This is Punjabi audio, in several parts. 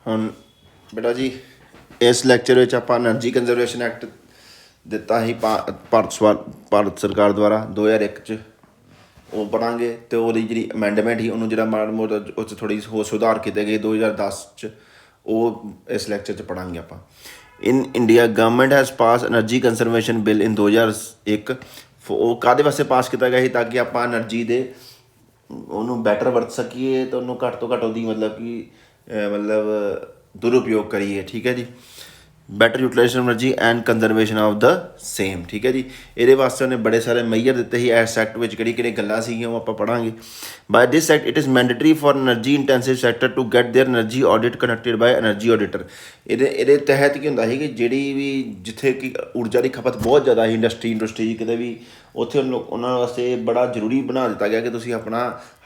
ਹੁਣ ਬੇਟਾ ਜੀ ਇਸ ਲੈਕਚਰ ਵਿੱਚ ਆਪਾਂ ਐਨਰਜੀ ਕੰਜ਼ਰਵੇਸ਼ਨ ਐਕਟ ਦਿੱਤਾ ਸੀ ਭਾਰਤ ਸਰਕਾਰ ਦੁਆਰਾ 2001 'ਚ ਉਹ ਪੜ੍ਹਾਂਗੇ ਅਤੇ ਉਹਦੀ ਜਿਹੜੀ ਅਮੈਂਡਮੈਂਟ ਸੀ ਉਹਨੂੰ ਜਿਹੜਾ ਮਾੜਾ ਮੋਟਾ ਉਹ 'ਚ ਥੋੜ੍ਹੀ ਹੋਰ ਸੁਧਾਰ ਕੀਤੇ ਗਏ 2010 'ਚ, ਉਹ ਇਸ ਲੈਕਚਰ 'ਚ ਪੜ੍ਹਾਂਗੇ ਆਪਾਂ। In India government has pass energy conservation bill in 2001। ਉਹ ਕਾਹਦੇ ਵਾਸਤੇ ਪਾਸ ਕੀਤਾ ਗਿਆ ਸੀ? ਤਾਂ ਕਿ ਆਪਾਂ ਐਨਰਜੀ ਦੇ ਉਹਨੂੰ ਬੈਟਰ ਵਰਤ ਸਕੀਏ ਅਤੇ ਉਹਨੂੰ ਘੱਟ ਤੋਂ ਘੱਟ ਉਹਦੀ ਮਤਲਬ ਕਿ ਦੁਰਉਪਯੋਗ ਕਰੀਏ। ਠੀਕ ਹੈ ਜੀ, better utilisation energy and conservation of the same. ਠੀਕ ਹੈ ਜੀ, ਇਹਦੇ ਵਾਸਤੇ ਉਹਨੇ ਬੜੇ ਸਾਰੇ ਮੇਜਰ ਦਿੱਤੇ ਸੀ। ਇਸ ਐਕਟ ਵਿੱਚ ਕਿਹੜੀ ਗੱਲਾਂ ਸੀਗੀਆਂ ਉਹ ਆਪਾਂ ਪੜ੍ਹਾਂਗੇ। By this act it is mandatory for energy intensive sector to get their energy audit conducted by energy auditor. ਇਹਦੇ ਤਹਿਤ ਕੀ ਹੁੰਦਾ ਸੀ ਕਿ ਜਿਹੜੀ ਵੀ ਜਿੱਥੇ ਕਿ ਊਰਜਾ ਦੀ ਖਪਤ ਬਹੁਤ ਜ਼ਿਆਦਾ ਸੀ ਇੰਡਸਟਰੀ ਕਿਤੇ ਵੀ, ਉੱਥੇ ਉਹਨਾਂ ਵਾਸਤੇ ਬੜਾ ਜ਼ਰੂਰੀ ਬਣਾ ਦਿੱਤਾ ਗਿਆ ਕਿ ਤੁਸੀਂ ਆਪਣਾ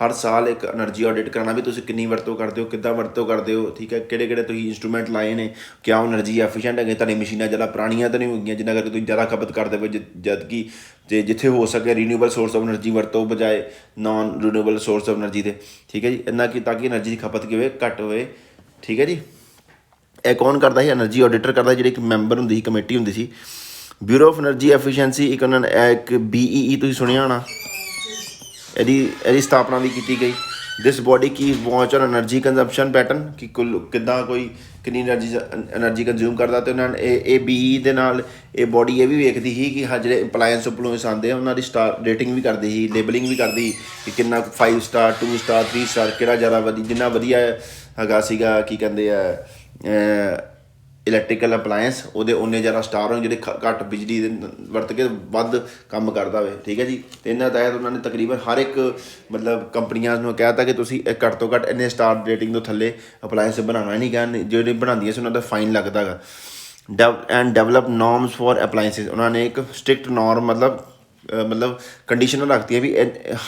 ਹਰ ਸਾਲ ਇੱਕ ਐਨਰਜੀ ਆਡਿਟ ਕਰਾਉਣਾ ਵੀ ਤੁਸੀਂ ਕਿੰਨੀ ਵਰਤੋਂ ਕਰਦੇ ਹੋ, ਕਿੱਦਾਂ ਵਰਤੋਂ ਕਰਦੇ ਹੋ। ਠੀਕ ਹੈ, ਕਿਹੜੇ ਤੁਸੀਂ ਇੰਸਟਰੂਮੈਂਟ ਲਾਏ ਨੇ, ਕਿਆ ਉਹ ਐਨਰਜੀ ਐਫੀਸ਼ੀਐਂਟ ਹੈਗੇ, ਤੁਹਾਡੀ ਮਸ਼ੀਨਾਂ ਜ਼ਿਆਦਾ ਪੁਰਾਣੀਆਂ ਤਾਂ ਨਹੀਂ ਹੋ ਗਈਆਂ ਜਿਨ੍ਹਾਂ ਕਰਕੇ ਤੁਸੀਂ ਜ਼ਿਆਦਾ ਖਪਤ ਕਰਦੇ ਪਏ, ਜਦ ਕਿ ਜੇ ਜਿੱਥੇ ਹੋ ਸਕੇ ਰੀਨਿਊਬਲ ਸੋਰਸ ਆਫ ਐਨਰਜੀ ਵਰਤੋਂ ਬਜਾਏ ਨਾਨ ਰੀਨਿਊਬਲ ਸੋਰਸ ਆਫ ਐਨਰਜੀ ਦੇ। ਠੀਕ ਹੈ ਜੀ, ਇੰਨਾ ਕਿ ਤਾਂ ਕਿ ਐਨਰਜੀ ਦੀ ਖਪਤ ਕਿਵੇਂ ਘੱਟ ਹੋਵੇ। ਠੀਕ ਹੈ ਜੀ, ਇਹ ਕੌਣ ਕਰਦਾ ਸੀ? ਐਨਰਜੀ ਆਡੀਟਰ ਕਰਦਾ, ਜਿਹੜੀ ਇੱਕ ਮੈਂਬਰ ਹੁੰਦੀ ਸੀ, ਕਮੇਟੀ ਹੁੰਦੀ ਸੀ। ਬਿਊਰੋ ਆਫ ਐਨਰਜੀ ਐਫੀਸ਼ੀਐਂਸੀ ਇੱਕ BEE ਤੁਸੀਂ ਸੁਣਿਆ ਹੋਣਾ, ਇਹਦੀ ਸਥਾਪਨਾ ਵੀ ਕੀਤੀ ਗਈ। This body keep watch on energy consumption pattern ਕਿ ਕਿੱਦਾਂ ਕੋਈ ਕਿੰਨੀ ਐਨਰਜੀ ਕੰਜ਼ਿਊਮ ਕਰਦਾ। ਅਤੇ ਉਹਨਾਂ ਨੇ ਇਹ BEE ਦੇ ਨਾਲ ਇਹ ਬੋਡੀ ਇਹ ਵੀ ਵੇਖਦੀ ਸੀ ਕਿ ਜਿਹੜੇ ਅਪਲਾਇੰਸ ਆਉਂਦੇ ਆ ਉਹਨਾਂ ਦੀ ਸਟਾਰ ਰੇਟਿੰਗ ਵੀ ਕਰਦੀ ਸੀ, ਲੇਬਲਿੰਗ ਵੀ ਕਰਦੀ ਸੀ ਕਿ ਕਿੰਨਾ 5 ਸਟਾਰ 2 ਸਟਾਰ 3 ਸਟਾਰ ਕਿਹੜਾ ਜ਼ਿਆਦਾ ਜਿੰਨਾ ਵਧੀਆ ਹੈਗਾ ਸੀਗਾ ਕੀ ਕਹਿੰਦੇ ਆ ਇਲੈਕਟ੍ਰੀਕਲ ਅਪਲਾਇੰਸ ਉਹਦੇ ਉਨੇ ਜ਼ਿਆਦਾ ਸਟਾਰ ਹੋਣ ਜਿਹੜੇ ਘੱਟ ਬਿਜਲੀ ਦੇ ਵਰਤ ਕੇ ਵੱਧ ਕੰਮ ਕਰਦਾ ਹੋਵੇ। ਠੀਕ ਹੈ ਜੀ, ਅਤੇ ਇਹਨਾਂ ਤਹਿਤ ਉਹਨਾਂ ਨੇ ਤਕਰੀਬਨ ਹਰ ਇੱਕ ਕੰਪਨੀਆਂ ਨੂੰ ਕਹਿ ਦਿੱਤਾ ਕਿ ਤੁਸੀਂ ਘੱਟ ਤੋਂ ਘੱਟ ਇੰਨੇ ਸਟਾਰ ਰੇਟਿੰਗ ਤੋਂ ਥੱਲੇ ਅਪਲਾਇੰਸ ਬਣਾਉਣਾ ਨਹੀਂ ਗਾ। ਜਿਹੜੇ ਬਣਾਉਂਦੀਆਂ ਸੀ ਉਹਨਾਂ ਦਾ ਫਾਈਨ ਲੱਗਦਾ ਗਾ। And develop norms for appliances. ਉਹਨਾਂ ਨੇ ਇੱਕ ਸਟ੍ਰਿਕਟ ਨੋਰਮ ਕੰਡੀਸ਼ਨਾਂ ਰੱਖਤੀਆਂ ਵੀ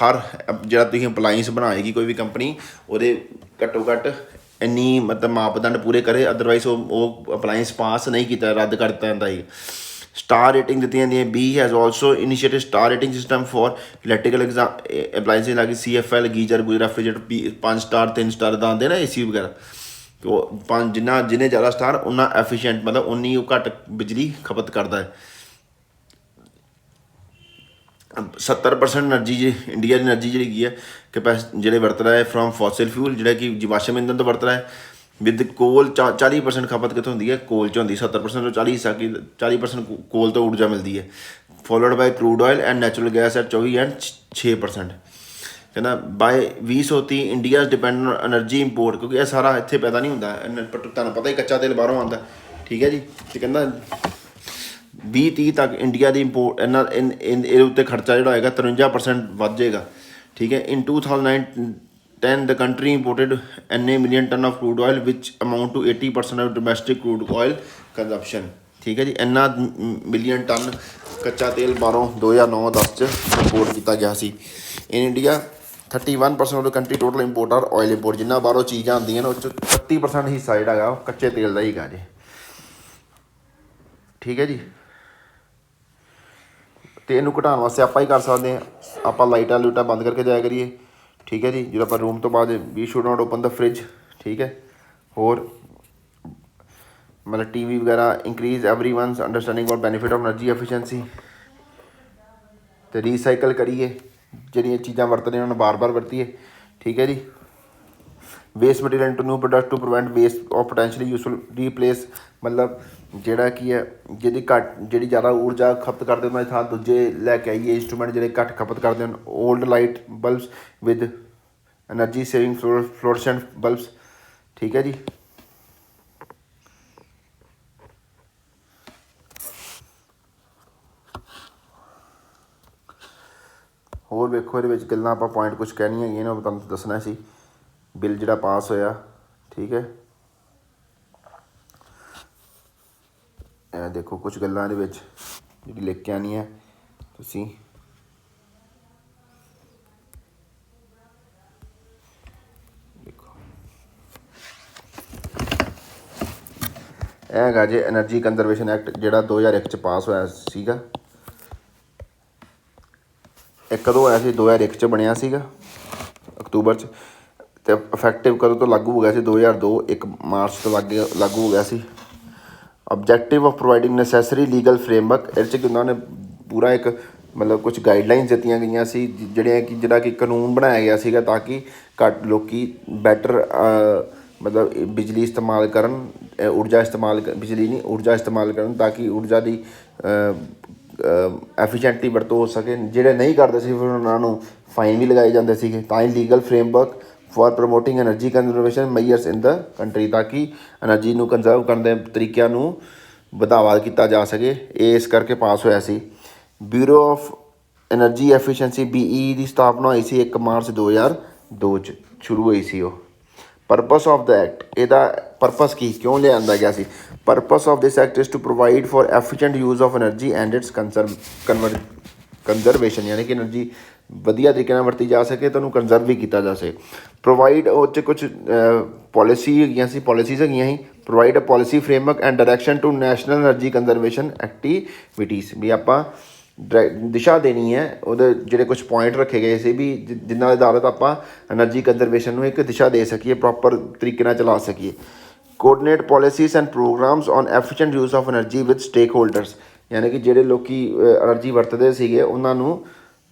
ਹਰ ਜਿਹੜਾ ਤੁਸੀਂ ਅਪਲਾਇੰਸ ਬਣਾਏਗੀ ਕੋਈ ਵੀ ਕੰਪਨੀ ਉਹਦੇ ਘੱਟੋ ਘੱਟ ਇੰਨੀ ਮਾਪਦੰਡ ਪੂਰੇ ਕਰੇ, ਅਦਰਵਾਈਜ਼ ਉਹ ਅਪਲਾਇੰਸ ਪਾਸ ਨਹੀਂ ਕੀਤਾ, ਰੱਦ ਕਰ ਦਿੱਤਾ ਜਾਂਦਾ ਸੀ। ਸਟਾਰ ਰੇਟਿੰਗ ਦਿੱਤੀਆਂ ਜਾਂਦੀਆਂ। BE has also initiated star rating system for electrical appliances like CFL geyser refrigerator 5 star 3 star ਦਾ ਆਉਂਦੇ ਨਾ AC ਵਗੈਰਾ। ਉਹ ਜਿਹਨੇ ਜ਼ਿਆਦਾ ਸਟਾਰ ਉਨਾ ਐਫੀਸ਼ੀਐਂਟ ਉਨੀ ਉਹ ਘੱਟ ਬਿਜਲੀ ਖਪਤ ਕਰਦਾ ਹੈ। 70% ਐਨਰਜੀ ਇੰਡੀਆ ਦੀ ਐਨਰਜੀ ਜਿਹੜੀ ਹੈਗੀ ਹੈ ਜਿਹੜੇ ਵਰਤ ਰਿਹਾ ਹੈ ਫਰੋਮ ਫੋਸਿਲ ਫਿਊਲ, ਜਿਹੜਾ ਕਿ ਜੀਵਾਸ਼ਮ ਇੰਧਨ ਤੋਂ ਵਰਤ ਰਿਹਾ ਹੈ। ਵਿਦ ਕੋਲ 40% ਖਪਤ ਕਿੱਥੋਂ ਹੁੰਦੀ ਹੈ? ਕੋਲ 'ਚ ਹੁੰਦੀ। 70% ਤੋਂ 40% ਕੋਲ ਤੋਂ ਊਰਜਾ ਮਿਲਦੀ ਹੈ। Followed by crude oil and natural gas at 24 and 6%। ਕਹਿੰਦਾ by 2030 India depend on energy import, ਕਿਉਂਕਿ ਇਹ ਸਾਰਾ ਇੱਥੇ ਪੈਦਾ ਨਹੀਂ ਹੁੰਦਾ, ਤੁਹਾਨੂੰ ਪਤਾ ਹੀ ਕੱਚਾ ਤੇਲ ਬਾਹਰੋਂ ਆਉਂਦਾ। ਠੀਕ ਹੈ ਜੀ, ਅਤੇ ਕਹਿੰਦਾ 2030 ਤੱਕ ਇੰਡੀਆ ਦੀ ਇੰਪੋਰਟ ਇਹਦੇ ਉੱਤੇ ਖਰਚਾ ਜਿਹੜਾ ਹੋਏਗਾ 53% ਵੱਧ ਜਾਏਗਾ। ਠੀਕ ਹੈ, ਇਨ 2010 ਦ ਕੰਟਰੀ ਇੰਪੋਰਟਡ ਇੰਨੇ million ton of crude oil which amount to 80% of domestic crude oil consumption. ਠੀਕ ਹੈ ਜੀ, ਇੰਨਾ ਮਿਲੀਅਨ ਟਨ ਕੱਚਾ ਤੇਲ ਬਾਹਰੋਂ 2009-10 'ਚ ਇੰਪੋਰਟ ਕੀਤਾ ਗਿਆ ਸੀ। In India 31% of the country total import are oil import. ਜਿੰਨਾ ਬਾਹਰੋਂ ਚੀਜ਼ਾਂ ਆਉਂਦੀਆਂ ਨੇ ਉਹ 'ਚ 31% ਹਿੱਸਾ ਜਿਹੜਾ ਹੈਗਾ ਉਹ ਕੱਚੇ ਤੇਲ ਦਾ ਹੀ ਹੈਗਾ ਜੀ। ਠੀਕ ਹੈ ਜੀ, ਅਤੇ ਇਹਨੂੰ ਘਟਾਉਣ ਵਾਸਤੇ ਆਪਾਂ ਹੀ ਕਰ ਸਕਦੇ ਹਾਂ। ਆਪਾਂ ਲਾਈਟਾਂ ਲੂਟਾਂ ਬੰਦ ਕਰਕੇ ਜਾਇਆ ਕਰੀਏ। ਠੀਕ ਹੈ ਜੀ, ਜਦੋਂ ਆਪਾਂ ਰੂਮ ਤੋਂ ਬਾਅਦ ਵੀ should not open the fridge. ਠੀਕ ਹੈ, ਹੋਰ TV ਵਗੈਰਾ ਇੰਕਰੀਜ਼ ਐਵਰੀ ਵਨਸ ਅੰਡਰਸਟੈਂਡਿੰਗ ਔਰ ਬੈਨੀਫਿਟ ਆਫ ਐਨਰਜੀ ਐਫੀਸ਼ੀਐਂਸੀ। ਅਤੇ ਰੀਸਾਈਕਲ ਕਰੀਏ, ਜਿਹੜੀਆਂ ਚੀਜ਼ਾਂ ਵਰਤਦੇ ਉਹਨਾਂ ਨੂੰ ਬਾਰ ਵਰਤੀਏ। ਠੀਕ ਹੈ ਜੀ, waste material to new product to prevent waste or potentially useful replace. ਜਿਹੜਾ ਕੀ ਹੈ ਜਿਹੜੀ ਜ਼ਿਆਦਾ ਊਰਜਾ ਖਪਤ ਕਰਦੇ ਉਹਨਾਂ ਦੀ ਥਾਂ ਦੂਜੇ ਲੈ ਕੇ ਆਈਏ ਇੰਸਟਰੂਮੈਂਟ ਜਿਹੜੇ ਘੱਟ ਖਪਤ ਕਰਦੇ ਹਨ। Old light bulbs with energy saving fluorescent bulbs. ਠੀਕ ਹੈ ਜੀ, ਹੋਰ ਵੇਖੋ ਇਹਦੇ ਵਿੱਚ ਗੱਲਾਂ ਆਪਾਂ ਪੁਆਇੰਟ ਕੁਛ ਕਹਿਣੀਆਂ ਹੈਗੀਆਂ ਨੇ, ਤੁਹਾਨੂੰ ਦੱਸਣਾ ਸੀ ਬਿੱਲ ਜਿਹੜਾ ਪਾਸ ਹੋਇਆ। ਠੀਕ ਹੈ, ਇਹ ਦੇਖੋ ਕੁਛ ਗੱਲਾਂ ਇਹਦੇ ਵਿੱਚ ਜਿਹੜੀ ਲਿਖ ਕੇ ਆਉਣੀ ਹੈ ਤੁਸੀਂ। ਦੇਖੋ ਇਹ ਹੈਗਾ ਜੇ ਐਨਰਜੀ ਕੰਜ਼ਰਵੇਸ਼ਨ ਐਕਟ ਜਿਹੜਾ 2001 'ਚ ਪਾਸ ਹੋਇਆ ਸੀਗਾ। ਇਹ ਕਦੋਂ ਹੋਇਆ ਸੀ? 2001 'ਚ ਬਣਿਆ ਸੀਗਾ, ਅਕਤੂਬਰ 'ਚ। ਤੇ ਇਫੈਕਟਿਵ ਕਦੋਂ ਤੋਂ ਲਾਗੂ ਹੋ ਗਿਆ ਸੀ 2002 1 ਮਾਰਚ ਤੋਂ ਲਾਗੂ ਹੋ ਗਿਆ ਸੀ। Objective of providing necessary legal framework ਇਹ 'ਚ ਉਹਨਾਂ ਨੇ ਪੂਰਾ ਇੱਕ ਮਤਲਬ ਕੁਝ ਗਾਈਡਲਾਈਨਸ ਦਿੱਤੀਆਂ ਗਈਆਂ ਸੀ ਜਿਹੜੀਆਂ ਕਿ ਜਿਹੜਾ ਕਿ ਕਾਨੂੰਨ ਬਣਾਇਆ ਗਿਆ ਸੀਗਾ ਤਾਂ ਕਿ ਘੱਟ ਲੋਕੀ ਬੈਟਰ ਮਤਲਬ ਬਿਜਲੀ ਇਸਤੇਮਾਲ ਕਰਨ ਊਰਜਾ ਇਸਤੇਮਾਲ ਬਿਜਲੀ ਨਹੀਂ ਊਰਜਾ ਇਸਤੇਮਾਲ ਕਰਨ ਤਾਂ ਕਿ ਊਰਜਾ ਦੀ ਐਫੀਸ਼ੈਂਟਲੀ ਵਰਤੋਂ ਹੋ ਸਕੇ। ਜਿਹੜੇ ਨਹੀਂ ਕਰਦੇ ਸੀ ਫਿਰ ਉਹਨਾਂ ਨੂੰ ਫਾਈਨ ਵੀ ਲਗਾਏ ਜਾਂਦੇ ਸੀਗੇ। ਤਾਂ ਹੀ legal framework for promoting energy conservation measures in the country ਤਾਂ ਕਿ ਐਨਰਜੀ ਨੂੰ ਕੰਜ਼ਰਵ ਕਰਨ ਦੇ ਤਰੀਕਿਆਂ ਨੂੰ ਵਧਾਵਾ ਕੀਤਾ ਜਾ ਸਕੇ। ਇਹ ਇਸ ਕਰਕੇ ਪਾਸ ਹੋਇਆ ਸੀ। Bureau of energy efficiency BEE ਦੀ ਸਥਾਪਨਾ ਹੋਈ ਸੀ 1 ਮਾਰਚ 2002 'ਚ ਸ਼ੁਰੂ ਹੋਈ ਸੀ ਉਹ। ਪਰਪਸ ਆਫ ਦ ਐਕਟ ਇਹਦਾ ਪਰਪਸ ਕੀ ਕਿਉਂ ਲਿਆਂਦਾ ਗਿਆ ਸੀ? Purpose of this act is to provide for efficient use of energy and its conservation ਯਾਨੀ ਕਿ ਐਨਰਜੀ ਵਧੀਆ ਤਰੀਕੇ ਨਾਲ ਵਰਤੀ ਜਾ ਸਕੇ ਤਾਂ ਉਹਨੂੰ ਕੰਜ਼ਰਵ ਵੀ ਕੀਤਾ ਜਾ ਸਕੇ। ਪ੍ਰੋਵਾਈਡ ਉਹ 'ਚ ਕੁਛ ਪੋਲਿਸੀਜ਼ ਹੈਗੀਆਂ ਸੀ provide a policy framework and direction to national energy conservation activities ਵੀ ਆਪਾਂ ਦਿਸ਼ਾ ਦੇਣੀ ਹੈ। ਉਹਦੇ ਜਿਹੜੇ ਕੁਛ ਪੁਆਇੰਟ ਰੱਖੇ ਗਏ ਸੀ ਵੀ ਜਿਨ੍ਹਾਂ ਦੇ ਆਧਾਰਿਤ ਆਪਾਂ ਐਨਰਜੀ ਕੰਜ਼ਰਵੇਸ਼ਨ ਨੂੰ ਇੱਕ ਦਿਸ਼ਾ ਦੇ ਸਕੀਏ ਪ੍ਰੋਪਰ ਤਰੀਕੇ ਨਾਲ ਚਲਾ ਸਕੀਏ। Coordinate policies and programs on efficient use of energy with stakeholders ਯਾਨੀ ਕਿ ਜਿਹੜੇ ਲੋਕੀ ਐਨਰਜੀ ਵਰਤਦੇ ਸੀਗੇ ਉਹਨਾਂ ਨੂੰ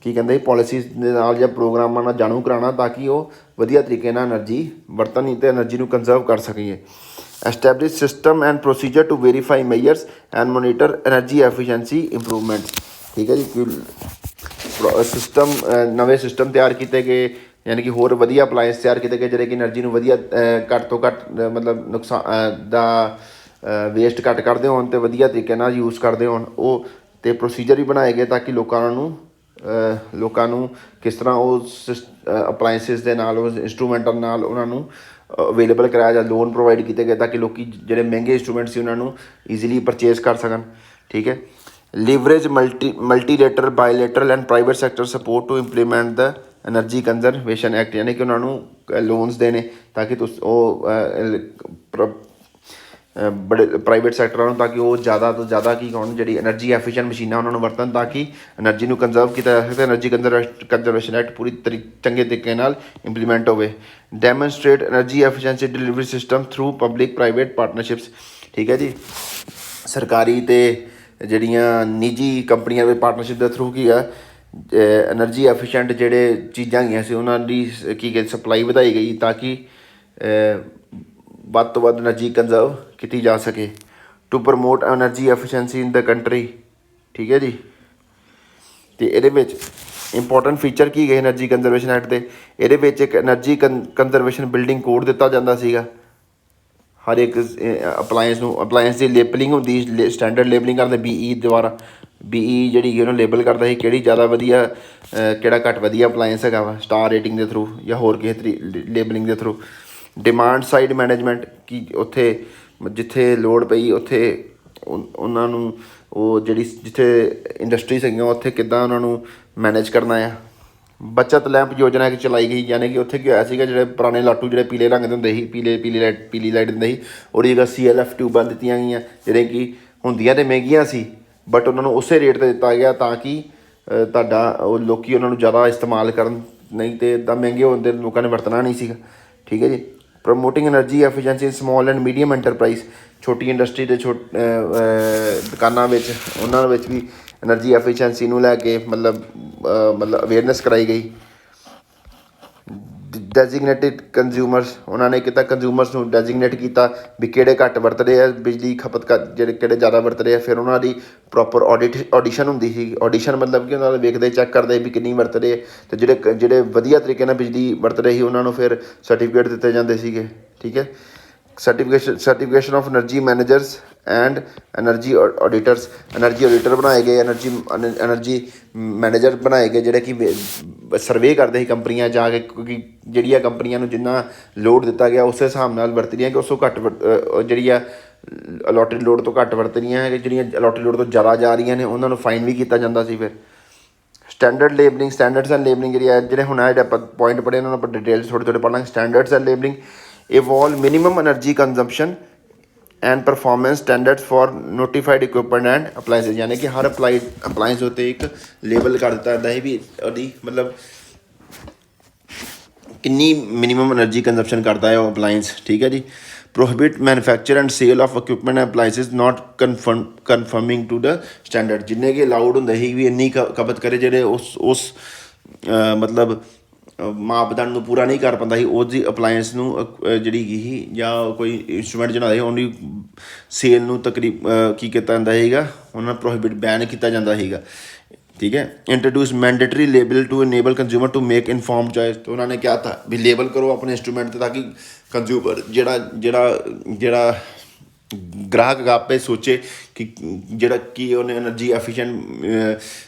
ਕੀ ਕਹਿੰਦੇ ਪੋਲਿਸੀਜ਼ ਦੇ ਨਾਲ ਜਾਂ ਪ੍ਰੋਗਰਾਮਾਂ ਨਾਲ ਜਾਣੂ ਕਰਾਉਣਾ ਤਾਂ ਕਿ ਉਹ ਵਧੀਆ ਤਰੀਕੇ ਨਾਲ ਐਨਰਜੀ ਵਰਤਣ ਅਤੇ ਐਨਰਜੀ ਨੂੰ ਕੰਜ਼ਰਵ ਕਰ ਸਕੀਏ। Establish system and procedure to verify measures and monitor energy efficiency improvement ਠੀਕ ਹੈ ਜੀ। ਸਿਸਟਮ ਨਵੇਂ ਸਿਸਟਮ ਤਿਆਰ ਕੀਤੇ ਗਏ ਯਾਨੀ ਕਿ ਹੋਰ ਵਧੀਆ ਅਪਲਾਇੰਸ ਤਿਆਰ ਕੀਤੇ ਗਏ ਜਿਹੜੇ ਕਿ ਐਨਰਜੀ ਨੂੰ ਵਧੀਆ ਘੱਟ ਤੋਂ ਘੱਟ ਮਤਲਬ ਨੁਕਸਾਨ ਦਾ ਵੇਸਟ ਘੱਟ ਕਰਦੇ ਹੋਣ ਅਤੇ ਵਧੀਆ ਤਰੀਕੇ ਨਾਲ ਯੂਜ਼ ਕਰਦੇ ਹੋਣ ਉਹ ਅਤੇ ਪ੍ਰੋਸੀਜਰ ਵੀ ਬਣਾਏ ਗਏ ਤਾਂ ਕਿ ਲੋਕਾਂ ਨੂੰ ਕਿਸ ਤਰ੍ਹਾਂ ਉਹ ਅਪਲਾਇੰਸਿਸ ਦੇ ਨਾਲ ਉਸ ਇੰਸਟਰੂਮੈਂਟਾਂ ਨਾਲ ਉਹਨਾਂ ਨੂੰ ਅਵੇਲੇਬਲ ਕਰਾਇਆ ਜਾਂ ਲੋਨ ਪ੍ਰੋਵਾਈਡ ਕੀਤੇ ਗਏ ਤਾਂ ਕਿ ਲੋਕ ਜਿਹੜੇ ਮਹਿੰਗੇ ਇੰਸਟਰੂਮੈਂਟ ਸੀ ਉਹਨਾਂ ਨੂੰ ਈਜ਼ੀਲੀ ਪਰਚੇਜ਼ ਕਰ ਸਕਣ ਠੀਕ ਹੈ। Leverage multilateral bilateral and private sector support to implement the energy conservation act ਯਾਨੀ ਕਿ ਉਹਨਾਂ ਨੂੰ ਲੋਨਸ ਦੇਣੇ ਤਾਂ ਕਿ ਉਹ ਬੜੇ ਪ੍ਰਾਈਵੇਟ ਸੈਕਟਰਾਂ ਨੂੰ ਤਾਂ ਕਿ ਉਹ ਜ਼ਿਆਦਾ ਤੋਂ ਜ਼ਿਆਦਾ ਕੀ ਹੋਣ ਜਿਹੜੀ ਐਨਰਜੀ ਐਫੀਸ਼ੀਐਂਟ ਮਸ਼ੀਨਾਂ ਉਹਨਾਂ ਨੂੰ ਵਰਤਣ ਤਾਂ ਕਿ ਐਨਰਜੀ ਨੂੰ ਕੰਜ਼ਰਵ ਕੀਤਾ ਜਾ ਸਕੇ। ਐਨਰਜੀ ਕੰਜ਼ਰਵੇਸ਼ਨ ਐਕਟ ਪੂਰੀ ਚੰਗੇ ਤਰੀਕੇ ਨਾਲ ਇੰਪਲੀਮੈਂਟ ਹੋਵੇ। Demonstrate energy efficiency delivery system through public private partnerships ਠੀਕ ਹੈ ਜੀ। ਸਰਕਾਰੀ ਅਤੇ ਜਿਹੜੀਆਂ ਨਿੱਜੀ ਕੰਪਨੀਆਂ ਦੇ ਪਾਰਟਨਰਸ਼ਿਪ ਦੇ ਥਰੂ ਕੀ ਆ ਐਨਰਜੀ ਐਫੀਸ਼ੀਐਂਟ ਜਿਹੜੇ ਚੀਜ਼ਾਂ ਹੈਗੀਆਂ ਸੀ ਉਹਨਾਂ ਦੀ ਕੀ ਕਹਿੰਦੇ ਸਪਲਾਈ ਵਧਾਈ ਗਈ ਤਾਂ ਕਿ ਵੱਧ ਤੋਂ ਵੱਧ ਐਨਰਜੀ ਕੰਜ਼ਰਵ ਕੀਤੀ ਜਾ ਸਕੇ। To promote energy efficiency in the country ਠੀਕ ਹੈ ਜੀ। ਅਤੇ ਇਹਦੇ ਵਿੱਚ ਇੰਪੋਰਟੈਂਟ ਫੀਚਰ ਕੀ ਗਏ ਐਨਰਜੀ ਕੰਜ਼ਰਵੇਸ਼ਨ ਐਕਟ ਦੇ ਇਹਦੇ ਵਿੱਚ ਇੱਕ ਐਨਰਜੀ ਕੰਜ਼ਰਵੇਸ਼ਨ ਬਿਲਡਿੰਗ ਕੋਡ ਦਿੱਤਾ ਜਾਂਦਾ ਸੀਗਾ। ਹਰ ਇੱਕ ਅਪਲਾਇੰਸ ਦੀ ਲੇਬਲਿੰਗ ਹੁੰਦੀ ਸਟੈਂਡਰਡ ਲੇਬਲਿੰਗ ਕਰਦੇ BEE ਦੁਆਰਾ BEE ਜਿਹੜੀ ਉਹਨੂੰ ਲੇਬਲ ਕਰਦਾ ਸੀ ਕਿਹੜੀ ਜ਼ਿਆਦਾ ਵਧੀਆ ਕਿਹੜਾ ਘੱਟ ਵਧੀਆ ਅਪਲਾਇੰਸ ਹੈਗਾ ਵਾ ਸਟਾਰ ਰੇਟਿੰਗ ਦੇ ਥਰੂ ਜਾਂ ਹੋਰ ਕਿਸੇ ਲੇਬਲਿੰਗ ਦੇ ਥਰੂ। ਡਿਮਾਂਡ ਸਾਈਡ ਮੈਨੇਜਮੈਂਟ ਕਿ ਉੱਥੇ ਜਿੱਥੇ ਲੋੜ ਪਈ ਉੱਥੇ ਉਹਨਾਂ ਨੂੰ ਉਹ ਜਿਹੜੀ ਜਿੱਥੇ ਇੰਡਸਟਰੀਜ਼ ਹੈਗੀਆਂ ਉੱਥੇ ਕਿੱਦਾਂ ਉਹਨਾਂ ਨੂੰ ਮੈਨੇਜ ਕਰਨਾ ਆ। ਬੱਚਤ ਲੈਂਪ ਯੋਜਨਾ ਇੱਕ ਚਲਾਈ ਗਈ ਯਾਨੀ ਕਿ ਉੱਥੇ ਕੀ ਹੋਇਆ ਸੀਗਾ ਜਿਹੜੇ ਪੁਰਾਣੇ ਲਾਟੂ ਜਿਹੜੇ ਪੀਲੇ ਰੰਗ ਦੇ ਹੁੰਦੇ ਸੀ ਪੀਲੀ ਲਾਈਟ ਦਿੰਦੇ ਸੀ ਉਹਦੀ ਜਗ੍ਹਾ CLF ਟਿਊਬਾਂ ਦਿੱਤੀਆਂ ਗਈਆਂ ਜਿਹੜੇ ਕਿ ਹੁੰਦੀਆਂ ਤਾਂ ਮਹਿੰਗੀਆਂ ਸੀ ਬਟ ਉਹਨਾਂ ਨੂੰ ਉਸੇ ਰੇਟ 'ਤੇ ਦਿੱਤਾ ਗਿਆ ਤਾਂ ਕਿ ਤੁਹਾਡਾ ਉਹ ਲੋਕ ਉਹਨਾਂ ਨੂੰ ਜ਼ਿਆਦਾ ਇਸਤੇਮਾਲ ਕਰਨ ਨਹੀਂ ਤਾਂ ਇੱਦਾਂ ਮਹਿੰਗੇ ਹੋਣ 'ਤੇ ਲੋਕਾਂ ਨੇ ਵਰਤਣਾ ਨਹੀਂ ਸੀਗਾ ਠੀਕ ਹੈ ਜੀ। Promoting energy efficiency in small and medium enterprise ਛੋਟੀ ਇੰਡਸਟਰੀ ਦੇ ਦੁਕਾਨਾਂ ਵਿੱਚ ਉਹਨਾਂ ਵਿੱਚ ਵੀ ਐਨਰਜੀ ਐਫੀਸ਼ੀਐਂਸੀ ਨੂੰ ਲੈ ਕੇ ਮਤਲਬ ਅਵੇਅਰਨੈਸ ਕਰਾਈ ਗਈ। ਡੈਜ਼ਿਗਨੇਟਿਡ ਕੰਜ਼ਿਊਮਰਸ ਉਹਨਾਂ ਨੇ ਕੀਤਾ ਕੰਜ਼ਿਊਮਰਸ ਨੂੰ ਡੈਜ਼ਿਗਨੇਟ ਕੀਤਾ ਵੀ ਕਿਹੜੇ ਘੱਟ ਵਰਤਦੇ ਆ ਬਿਜਲੀ ਖਪਤ ਜਿਹੜੇ ਕਿਹੜੇ ਜ਼ਿਆਦਾ ਵਰਤਦੇ ਆ। ਫਿਰ ਉਹਨਾਂ ਦੀ ਪ੍ਰੋਪਰ ਆਡੀਸ਼ਨ ਹੁੰਦੀ ਸੀ। ਆਡੀਸ਼ਨ ਮਤਲਬ ਕਿ ਉਹਨਾਂ ਦਾ ਵੇਖਦੇ ਚੈੱਕ ਕਰਦੇ ਵੀ ਕਿੰਨੀ ਵਰਤਦੇ ਆ ਅਤੇ ਜਿਹੜੇ ਵਧੀਆ ਤਰੀਕੇ ਨਾਲ ਬਿਜਲੀ ਵਰਤਦੇ ਸੀ ਉਹਨਾਂ ਨੂੰ ਫਿਰ ਸਰਟੀਫਿਕੇਟ ਦਿੱਤੇ ਜਾਂਦੇ ਸੀਗੇ ਠੀਕ ਹੈ। Certification of energy managers and energy auditors energy auditor ਬਣਾਏ ਗਏ ਐਨਰਜੀ ਮੈਨੇਜਰ ਬਣਾਏ ਗਏ ਜਿਹੜੇ ਕਿ ਸਰਵੇ ਕਰਦੇ ਸੀ ਕੰਪਨੀਆਂ ਜਾ ਕੇ ਕਿਉਂਕਿ ਜਿਹੜੀਆਂ ਕੰਪਨੀਆਂ ਨੂੰ ਜਿੰਨਾ ਲੋਡ ਦਿੱਤਾ ਗਿਆ ਉਸੇ ਹਿਸਾਬ ਨਾਲ ਵਰਤ ਰਹੀਆਂ ਕਿ ਉਸ ਤੋਂ ਘੱਟ ਜਿਹੜੀ ਆ ਅਲੋਟਿਡ ਲੋਡ ਤੋਂ ਘੱਟ ਵਰਤ ਰਹੀਆਂ ਹੈ ਜਿਹੜੀਆਂ ਅਲੋਟਿਡ ਲੋਡ ਤੋਂ ਜ਼ਿਆਦਾ ਜਾ ਰਹੀਆਂ ਨੇ ਉਹਨਾਂ ਨੂੰ ਫਾਈਨ ਵੀ ਕੀਤਾ ਜਾਂਦਾ ਸੀ। ਫਿਰ ਸਟੈਂਡਰਡਸ ਐਂਡ ਲੇਬਲਿੰਗ ਜਿਹੜੇ ਹੁਣ ਜਿਹੜੇ ਆਪਾਂ ਪੁਆਇੰਟ ਪੜ੍ਹੇ ਉਹਨਾਂ ਨੂੰ ਆਪਾਂ ਡਿਟੇਲ ਥੋੜ੍ਹੇ ਪੜ੍ਹਾਂਗੇ। Standards and labelling evolve minimum energy consumption and performance standards for notified equipment and appliances यानी कि हर अप्लाइंस होते एक लेबल कर ਦਿੱਤਾ ਜਾਂਦਾ ਹੈ ਵੀ ਉਹਦੀ ਮਤਲਬ ਕਿੰਨੀ ਮਿਨੀਮਮ એનર્ਜੀ ਕੰਜ਼ੰਪਸ਼ਨ ਕਰਦਾ ਹੈ ਉਹ ਅਪਲਾਈਐਂਸ, ਠੀਕ ਹੈ ਜੀ। Prohibit manufacture and sale of equipment appliances not conforming to the standard, ਜਿੰਨੇ ਕਿ ਅਲਾਊਡ ਹੁੰਦੇ ਸੀ ਵੀ ਇੰਨੀ ਖਪਤ ਕਰੇ, ਜਿਹੜੇ ਉਸ ਮਤਲਬ ਮਾਪਦੰਡ ਨੂੰ ਪੂਰਾ ਨਹੀਂ ਕਰ ਪਾਉਂਦਾ ਸੀ, ਉਹਦੀ ਅਪਲਾਈਐਂਸ ਨੂੰ ਜਿਹੜੀ ਹੈਗੀ ਸੀ ਜਾਂ ਕੋਈ ਇੰਸਟਰੂਮੈਂਟ ਬਣਾਉਂਦੇ ਉਹਦੀ ਸੇਲ ਨੂੰ ਕੀ ਕੀਤਾ ਜਾਂਦਾ ਸੀਗਾ, ਉਹਨਾਂ ਨੂੰ ਪ੍ਰੋਹਿਬਿਟ ਬੈਨ ਕੀਤਾ ਜਾਂਦਾ ਸੀਗਾ, ਠੀਕ ਹੈ। Introduce mandatory label to enable consumer to make inform choice, ਤਾਂ ਉਹਨਾਂ ਨੇ ਕਿਹਾ ਤਾਂ ਵੀ ਲੇਬਲ ਕਰੋ ਆਪਣੇ ਇੰਸਟਰੂਮੈਂਟ 'ਤੇ ਤਾਂ ਕਿ ਕੰਜ਼ਿਊਮਰ ਜਿਹੜਾ ਗ੍ਰਾਹਕ ਆਪੇ ਸੋਚੇ ਕਿ ਜਿਹੜਾ ਕੀ ਉਹਨੇ ਐਨਰਜੀ ਐਫੀਸ਼ੀਐਂਟ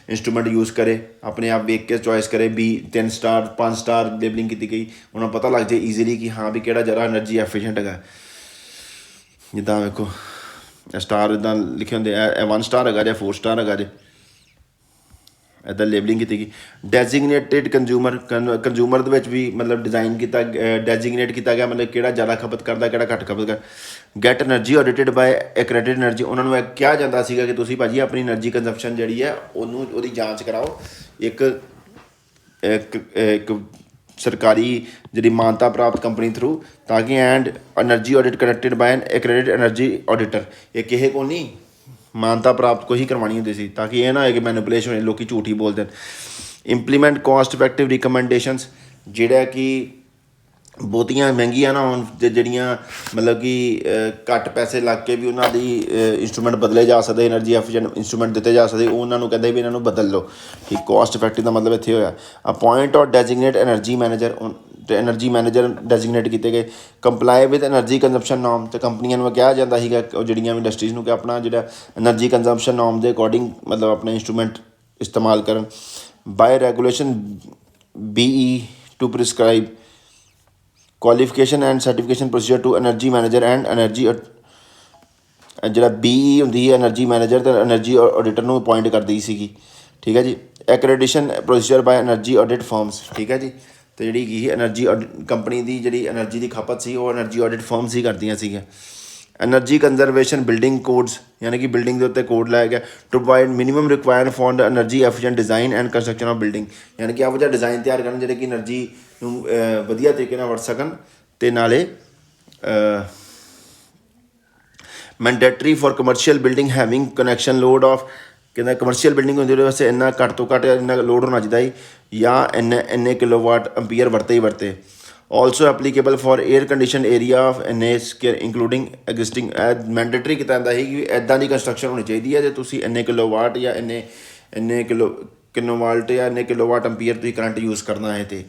ਇੰਸਟਰੂਮੈਂਟ ਯੂਜ਼ ਕਰੇ, ਆਪਣੇ ਆਪ ਵੇਖ ਕੇ ਚੋਇਸ ਕਰੇ ਵੀ 3 ਸਟਾਰ 5 ਸਟਾਰ ਲੇਬਲਿੰਗ ਕੀਤੀ ਗਈ, ਉਹਨਾਂ ਨੂੰ ਪਤਾ ਲੱਗ ਜਾਏ ਈਜ਼ੀਲੀ ਕਿ ਹਾਂ ਵੀ ਕਿਹੜਾ ਜ਼ਿਆਦਾ ਐਨਰਜੀ ਐਫੀਸ਼ੀਐਂਟ ਹੈਗਾ। ਜਿੱਦਾਂ ਵੇਖੋ ਸਟਾਰ ਇੱਦਾਂ ਲਿਖੇ ਹੁੰਦੇ, ਇਹ 1 ਸਟਾਰ ਹੈਗਾ ਜਾਂ 4 ਸਟਾਰ ਹੈਗਾ ਜੇ, ਇੱਦਾਂ ਲੇਬਲਿੰਗ ਕੀਤੀ ਗਈ। ਡੈਜ਼ਿਗਨੇਟਿਡ ਕੰਜ਼ਿਊਮਰ ਦੇ ਵਿੱਚ ਵੀ ਮਤਲਬ ਡਿਜ਼ਾਈਨ ਕੀਤਾ, ਡੈਜ਼ਿਗਨੇਟ ਕੀਤਾ ਗਿਆ ਮਤਲਬ ਕਿਹੜਾ ਜ਼ਿਆਦਾ ਖਪਤ ਕਰਦਾ ਕਿਹੜਾ ਘੱਟ ਖਪਤ ਕਰ। ਗੈਟ ਐਨਰਜੀ ਆਡਿਟਡ ਬਾਏ ਐਕ੍ਰੈਡਿਟਡ ਐਨਰਜੀ, ਉਹਨਾਂ ਨੂੰ ਇਹ ਕਿਹਾ ਜਾਂਦਾ ਸੀਗਾ ਕਿ ਤੁਸੀਂ ਭਾਜੀ ਆਪਣੀ ਐਨਰਜੀ ਕੰਜ਼ੰਪਸ਼ਨ ਜਿਹੜੀ ਹੈ ਉਹਦੀ ਜਾਂਚ ਕਰਾਓ ਇੱਕ ਸਰਕਾਰੀ ਜਿਹੜੀ ਮਾਨਤਾ ਪ੍ਰਾਪਤ ਕੰਪਨੀ ਥਰੂ, ਤਾਂ ਕਿ and energy audit conducted by an accredited energy auditor, ਇਹ ਕਿਸੇ ਕੋਲ ਨਹੀਂ ਮਾਨਤਾ ਪ੍ਰਾਪਤ ਕੋਈ ਹੀ ਕਰਵਾਉਣੀ ਹੁੰਦੀ ਸੀ, ਤਾਂ ਕਿ ਇਹ ਨਾ ਹੋਏ ਕਿ ਮੈਨੂਪੂਲੇਸ਼ਨ ਹੋਏ, ਲੋਕ ਝੂਠ ਹੀ ਬੋਲਦੇ ਹਨ। ਇੰਪਲੀਮੈਂਟ ਕੋਸਟ ਇਫੈਕਟਿਵ ਰਿਕਮੈਂਡੇਸ਼ਨਸ, ਜਿਹੜਾ ਕਿ ਬਹੁਤੀਆਂ ਮਹਿੰਗੀਆਂ ਨਾ ਹੋਣ, ਜਿਹੜੀਆਂ ਮਤਲਬ ਕਿ ਘੱਟ ਪੈਸੇ ਲੱਗ ਕੇ ਵੀ ਉਹਨਾਂ ਦੀ ਇੰਸਟਰੂਮੈਂਟ ਬਦਲੇ ਜਾ ਸਕਦੇ, ਐਨਰਜੀ ਐਫੀਸ਼ੀਐਂਟ ਇੰਸਟਰੂਮੈਂਟ ਦਿੱਤੇ ਜਾ ਸਕਦੇ, ਉਹ ਉਹਨਾਂ ਨੂੰ ਕਹਿੰਦੇ ਵੀ ਇਹਨਾਂ ਨੂੰ ਬਦਲ ਲਓ, ਠੀਕ। ਕੋਸਟ ਇਫੈਕਟਿਵ ਦਾ ਮਤਲਬ ਇੱਥੇ ਹੋਇਆ। ਅਪੁਆਇੰਟ ਔਰ designate energy manager, energy manager designate ਕੀਤੇ ਗਏ। Comply with energy consumption norm, ਅਤੇ ਕੰਪਨੀਆਂ ਨੂੰ ਕਿਹਾ ਜਾਂਦਾ ਸੀਗਾ ਉਹ ਜਿਹੜੀਆਂ ਵੀ ਇੰਡਸਟਰੀਜ਼ ਨੂੰ ਕਿ ਆਪਣਾ ਜਿਹੜਾ ਐਨਰਜੀ ਕੰਜ਼ੰਪਸ਼ਨ ਨੋਰਮ ਦੇ ਅਕੋਰਡਿੰਗ ਮਤਲਬ ਆਪਣੇ ਇੰਸਟਰੂਮੈਂਟ ਇਸਤੇਮਾਲ ਕਰਨ। By regulation BE to prescribe qualification and certification procedure to energy manager and energy, ਜਿਹੜਾ BE ਹੁੰਦੀ ਹੈ ਐਨਰਜੀ ਮੈਨੇਜਰ ਅਤੇ ਐਨਰਜੀ ਆਡੀਟਰ ਨੂੰ ਅਪੁਆਇੰਟ ਕਰਦੀ ਸੀਗੀ, ਠੀਕ ਹੈ ਜੀ। Accreditation procedure by energy audit firms, ਠੀਕ ਹੈ ਜੀ। ਅਤੇ ਜਿਹੜੀ ਹੈਗੀ ਐਨਰਜੀ ਕੰਪਨੀ ਦੀ ਜਿਹੜੀ ਐਨਰਜੀ ਦੀ ਖਪਤ ਸੀ ਉਹ ਐਨਰਜੀ ਆਡਿਟ ਫਰਮਸ ਹੀ ਕਰਦੀਆਂ ਸੀਗੀਆਂ। ਐਨਰਜੀ ਕੰਜ਼ਰਵੇਸ਼ਨ ਬਿਲਡਿੰਗ ਕੋਡਸ, ਯਾਨੀ ਕਿ ਬਿਲਡਿੰਗ ਦੇ ਉੱਤੇ ਕੋਡ ਲਾਇਆ ਗਿਆ। To provide minimum required for the energy efficient design and construction of building, ਯਾਨੀ ਕਿ ਇਹੋ ਜਿਹਾ ਡਿਜ਼ਾਈਨ ਤਿਆਰ ਕਰਨ ਜਿਹੜੇ ਕਿ ਐਨਰਜੀ ਨੂੰ ਵਧੀਆ ਤਰੀਕੇ ਨਾਲ ਵਰਤ ਸਕਣ, ਅਤੇ ਨਾਲੇ mandatory for commercial building having connection load of, ਕਹਿੰਦਾ ਕਮਰਸ਼ੀਅਲ ਬਿਲਡਿੰਗ ਹੁੰਦੀ ਉਹਦੇ ਵਾਸਤੇ ਇੰਨਾ ਘੱਟ ਤੋਂ ਘੱਟ ਇੰਨਾ ਲੋਡ ਹੋਣਾ ਚਾਹੀਦਾ ਸੀ, ਜਾਂ ਇੰਨੇ ਕਿਲੋਵਾਟ ਅੰਪੀਅਰ ਵਰਤੇ। Also applicable for air condition area of ਇੰਨੇ ਇੰਕਲੂਡਿੰਗ ਐਗਜ਼ਿਸਟਿੰਗ, ਮੈਂਡੇਟਰੀ ਕੀਤਾ ਜਾਂਦਾ ਸੀ ਕਿ ਇੱਦਾਂ ਦੀ ਕੰਸਟਰਕਸ਼ਨ ਹੋਣੀ ਚਾਹੀਦੀ ਹੈ ਜੇ ਤੁਸੀਂ ਇੰਨੇ ਕਿਲੋਵਾਟ ਜਾਂ ਇੰਨੇ ਕਿਲੋਵਾਟ ਜਾਂ ਇੰਨੇ ਕਿਲੋਵਾਟ ਅੰਪੀਅਰ ਤੁਸੀਂ ਕਰੰਟ ਯੂਜ਼ ਕਰਨਾ ਹੈ, ਅਤੇ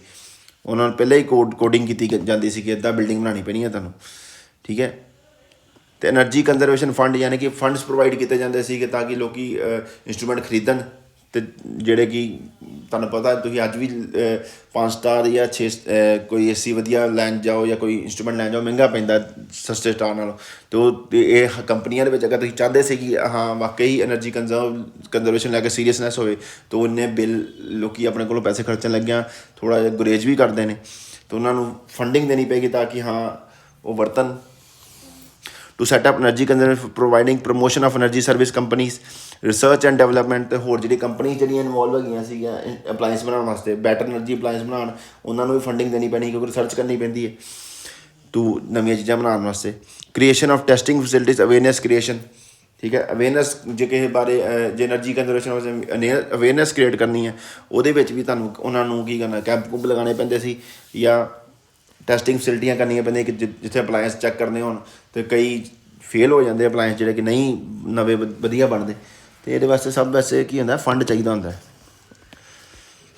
ਉਹਨਾਂ ਨੂੰ ਪਹਿਲਾਂ ਹੀ ਕੋਡਿੰਗ ਕੀਤੀ ਜਾਂਦੀ ਸੀ ਕਿ ਇੱਦਾਂ ਬਿਲਡਿੰਗ ਬਣਾਉਣੀ ਪੈਣੀ ਹੈ ਤੁਹਾਨੂੰ, ਠੀਕ ਹੈ। ਅਤੇ ਐਨਰਜੀ ਕੰਜ਼ਰਵੇਸ਼ਨ ਫੰਡ, ਯਾਨੀ ਕਿ ਫੰਡਸ ਪ੍ਰੋਵਾਈਡ ਕੀਤੇ ਜਾਂਦੇ ਸੀਗੇ ਤਾਂ ਕਿ ਲੋਕ ਇੰਸਟਰੂਮੈਂਟ ਖਰੀਦਣ, ਅਤੇ ਜਿਹੜੇ ਕਿ ਤੁਹਾਨੂੰ ਪਤਾ ਤੁਸੀਂ ਅੱਜ ਵੀ 5 ਸਟਾਰ ਜਾਂ 6 ਕੋਈ AC ਵਧੀਆ ਲੈਣ ਜਾਓ ਜਾਂ ਕੋਈ ਇੰਸਟਰੂਮੈਂਟ ਲੈਣ ਜਾਓ ਮਹਿੰਗਾ ਪੈਂਦਾ ਸਸਤੇ ਸਟਾਰ ਨਾਲੋਂ, ਅਤੇ ਉਹ ਇਹ ਕੰਪਨੀਆਂ ਦੇ ਵਿੱਚ ਅਗਰ ਤੁਸੀਂ ਚਾਹੁੰਦੇ ਸੀ ਕਿ ਹਾਂ ਵਾਕਈ ਐਨਰਜੀ ਕੰਜ਼ਰਵੇਸ਼ਨ ਲੈ ਕੇ ਸੀਰੀਅਸਨੈਸ ਹੋਵੇ, ਤਾਂ ਉਹਨੇ ਬਿੱਲ ਲੋਕ ਆਪਣੇ ਕੋਲੋਂ ਪੈਸੇ ਖਰਚਣ ਲੱਗਿਆ ਥੋੜ੍ਹਾ ਜਿਹਾ ਗੁਰੇਜ਼ ਵੀ ਕਰਦੇ ਨੇ, ਤਾਂ ਉਹਨਾਂ ਨੂੰ ਫੰਡਿੰਗ ਦੇਣੀ ਪਏਗੀ ਤਾਂ ਕਿ ਹਾਂ ਉਹ ਵਰਤਣ। To set up energy conservation providing promotion of energy service companies, research and development, ਅਤੇ ਹੋਰ ਜਿਹੜੀ ਕੰਪਨੀ ਜਿਹੜੀਆਂ ਇਨਵੋਲਵ ਹੈਗੀਆਂ ਸੀਗੀਆਂ ਅਪਲਾਇੰਸ ਬਣਾਉਣ ਵਾਸਤੇ, ਬੈਟਰ ਐਨਰਜੀ ਅਪਲਾਇੰਸ ਬਣਾਉਣ, ਉਹਨਾਂ ਨੂੰ ਵੀ ਫੰਡਿੰਗ ਦੇਣੀ ਪੈਣੀ ਕਿਉਂਕਿ ਰਿਸਰਚ ਕਰਨੀ ਪੈਂਦੀ ਹੈ ਟੂ ਨਵੀਆਂ ਚੀਜ਼ਾਂ ਬਣਾਉਣ ਵਾਸਤੇ। Creation of testing facilities, awareness creation, ਠੀਕ ਹੈ। ਅਵੇਅਰਨੈਸ ਜੇ ਕਿਸੇ ਬਾਰੇ ਜੇ ਐਨਰਜੀ ਕੰਜ਼ਰਵੇਸ਼ਨ ਵਾਸਤੇ ਅਵੇਅਰਨੈਸ ਕ੍ਰੀਏਟ ਕਰਨੀ ਹੈ, ਉਹਦੇ ਵਿੱਚ ਵੀ ਤੁਹਾਨੂੰ ਉਹਨਾਂ ਨੂੰ ਕੀ ਕਰਨਾ, ਕੈਂਪ ਕੁੰਪ ਲਗਾਉਣੇ ਪੈਂਦੇ ਸੀ, ਜਾਂ ਟੈਸਟਿੰਗ ਫੈਸਿਲਿਟੀਆਂ ਕਰਨੀਆਂ ਪੈਂਦੀਆਂ ਕਿ ਜਿੱਥੇ ਅਪਲਾਇੰਸ ਚੈੱਕ ਕਰਨੇ ਹੋਣ, ਅਤੇ ਕਈ ਫੇਲ ਹੋ ਜਾਂਦੇ ਅਪਲਾਇੰਸ ਜਿਹੜੇ ਕਿ ਨਹੀਂ ਨਵੇਂ ਵਧੀਆ ਬਣਦੇ, ਅਤੇ ਇਹਦੇ ਵਾਸਤੇ ਸਭ ਵਾਸਤੇ ਕੀ ਹੁੰਦਾ ਫੰਡ ਚਾਹੀਦਾ ਹੁੰਦਾ।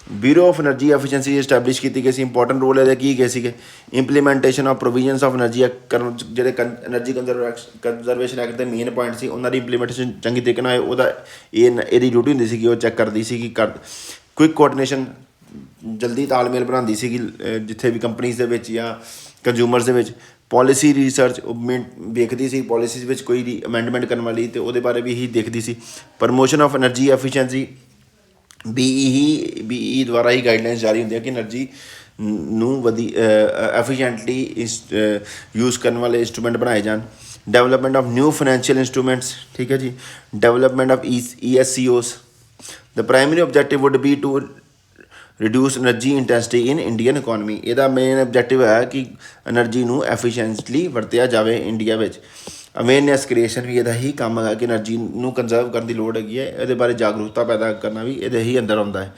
Bureau of energy efficiency establish ਕੀਤੀ ਗਈ ਸੀ। ਇੰਪੋਰਟੈਂਟ ਰੋਲ ਇਹਦੇ ਕੀ ਗਏ ਸੀਗੇ, implementation of provisions of energy act, ਜਿਹੜੇ ਐਨਰਜੀ ਕੰਜ਼ਰਵੇਸ਼ਨ ਐਕਟ ਦੇ ਮੇਨ ਪੁਆਇੰਟ ਸੀ ਉਹਨਾਂ ਦੀ ਇੰਪਲੀਮੈਂਟੇਸ਼ਨ ਚੰਗੀ ਤਰੀਕੇ ਨਾਲ ਹੋਏ, ਇਹਦੀ ਡਿਊਟੀ ਹੁੰਦੀ ਸੀਗੀ ਉਹ ਚੈੱਕ ਕਰਦੀ ਸੀਗੀ। ਕੁਇਕ ਕੋਆਰਡੀਨੇਸ਼ਨ, ਜਲਦੀ ਤਾਲਮੇਲ ਬਣਾਉਂਦੀ ਸੀਗੀ ਜਿੱਥੇ ਵੀ ਕੰਪਨੀਜ਼ ਦੇ ਵਿੱਚ ਜਾਂ ਕੰਜ਼ਿਊਮਰਸ ਦੇ ਵਿੱਚ। ਪੋਲਿਸੀ ਰਿਸਰਚ, ਵੇਖਦੀ ਸੀ ਪੋਲਿਸੀਜ਼ ਵਿੱਚ ਕੋਈ ਅਮੈਂਡਮੈਂਟ ਕਰਨ ਵਾਲੀ, ਅਤੇ ਉਹਦੇ ਬਾਰੇ ਵੀ ਹੀ ਦੇਖਦੀ ਸੀ। Promotion of energy efficiency, BE ਦੁਆਰਾ ਹੀ ਗਾਈਡਲਾਈਨਸ ਜਾਰੀ ਹੁੰਦੀਆਂ ਕਿ ਐਨਰਜੀ ਨੂੰ ਐਫੀਸ਼ੀਐਂਟਲੀ ਯੂਜ਼ ਕਰਨ ਵਾਲੇ ਇੰਸਟਰੂਮੈਂਟ ਬਣਾਏ ਜਾਣ। Development of new financial instruments, ਠੀਕ ਹੈ ਜੀ। Development of ESCOs, the primary objective would be to reduce energy intensity in Indian economy. ਇਹਦਾ ਮੇਨ ਆਬਜੈਕਟਿਵ ਹੈ ਕਿ એનર્ਜੀ ਨੂੰ ਐਫੀਸ਼ੀਐਂਟਲੀ ਵਰਤਿਆ ਜਾਵੇ ਇੰਡੀਆ ਵਿੱਚ। ਅਵੇਅਰਨੈਸ ਕ੍ਰੀਏਸ਼ਨ ਵੀ ਇਹਦਾ ਹੀ ਕੰਮ ਹੈਗਾ ਕਿ એનર્ਜੀ ਨੂੰ ਕੰਜ਼ਰਵ ਕਰਨ ਦੀ ਲੋੜ ਹੈਗੀ ਹੈ, ਇਹਦੇ ਬਾਰੇ ਜਾਗਰੂਕਤਾ ਪੈਦਾ ਕਰਨਾ ਵੀ ਇਹਦੇ ਹੀ ਅੰਦਰ ਆਉਂਦਾ ਹੈ।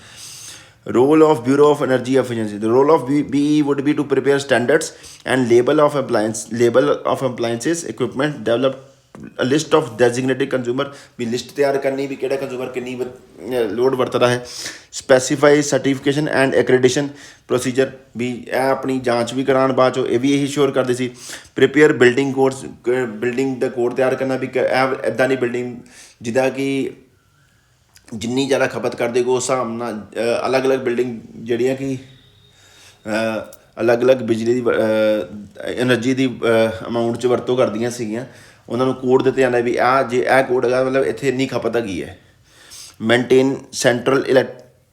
Role of Bureau of Energy Efficiency. The role of BE would be to prepare standards and label of appliances, equipment, develop a list of designated consumer, भी list तैयार करनी भी किहड़ा consumer किन्नी लोड वरतदा है। Specify certification and accreditation procedure, भी अपनी जांच भी करान बाद चो ये भी यही श्योर करते सी। Prepare building codes, building the code तैयार करना भी इदां दी building जिदा कि जिन्नी ज़्यादा खपत करदे गो उस हिसाब नाल अलग अलग बिल्डिंग जिहड़ियां कि अलग अलग बिजली दी एनर्जी दी अमाउंट च वरतों करदियां सीगियां, उन्हां नूं कोड दित्ते जांदे भी जे कोड हैगा मतलब इत्थे इन्नी खपत हैगी है। Maintain central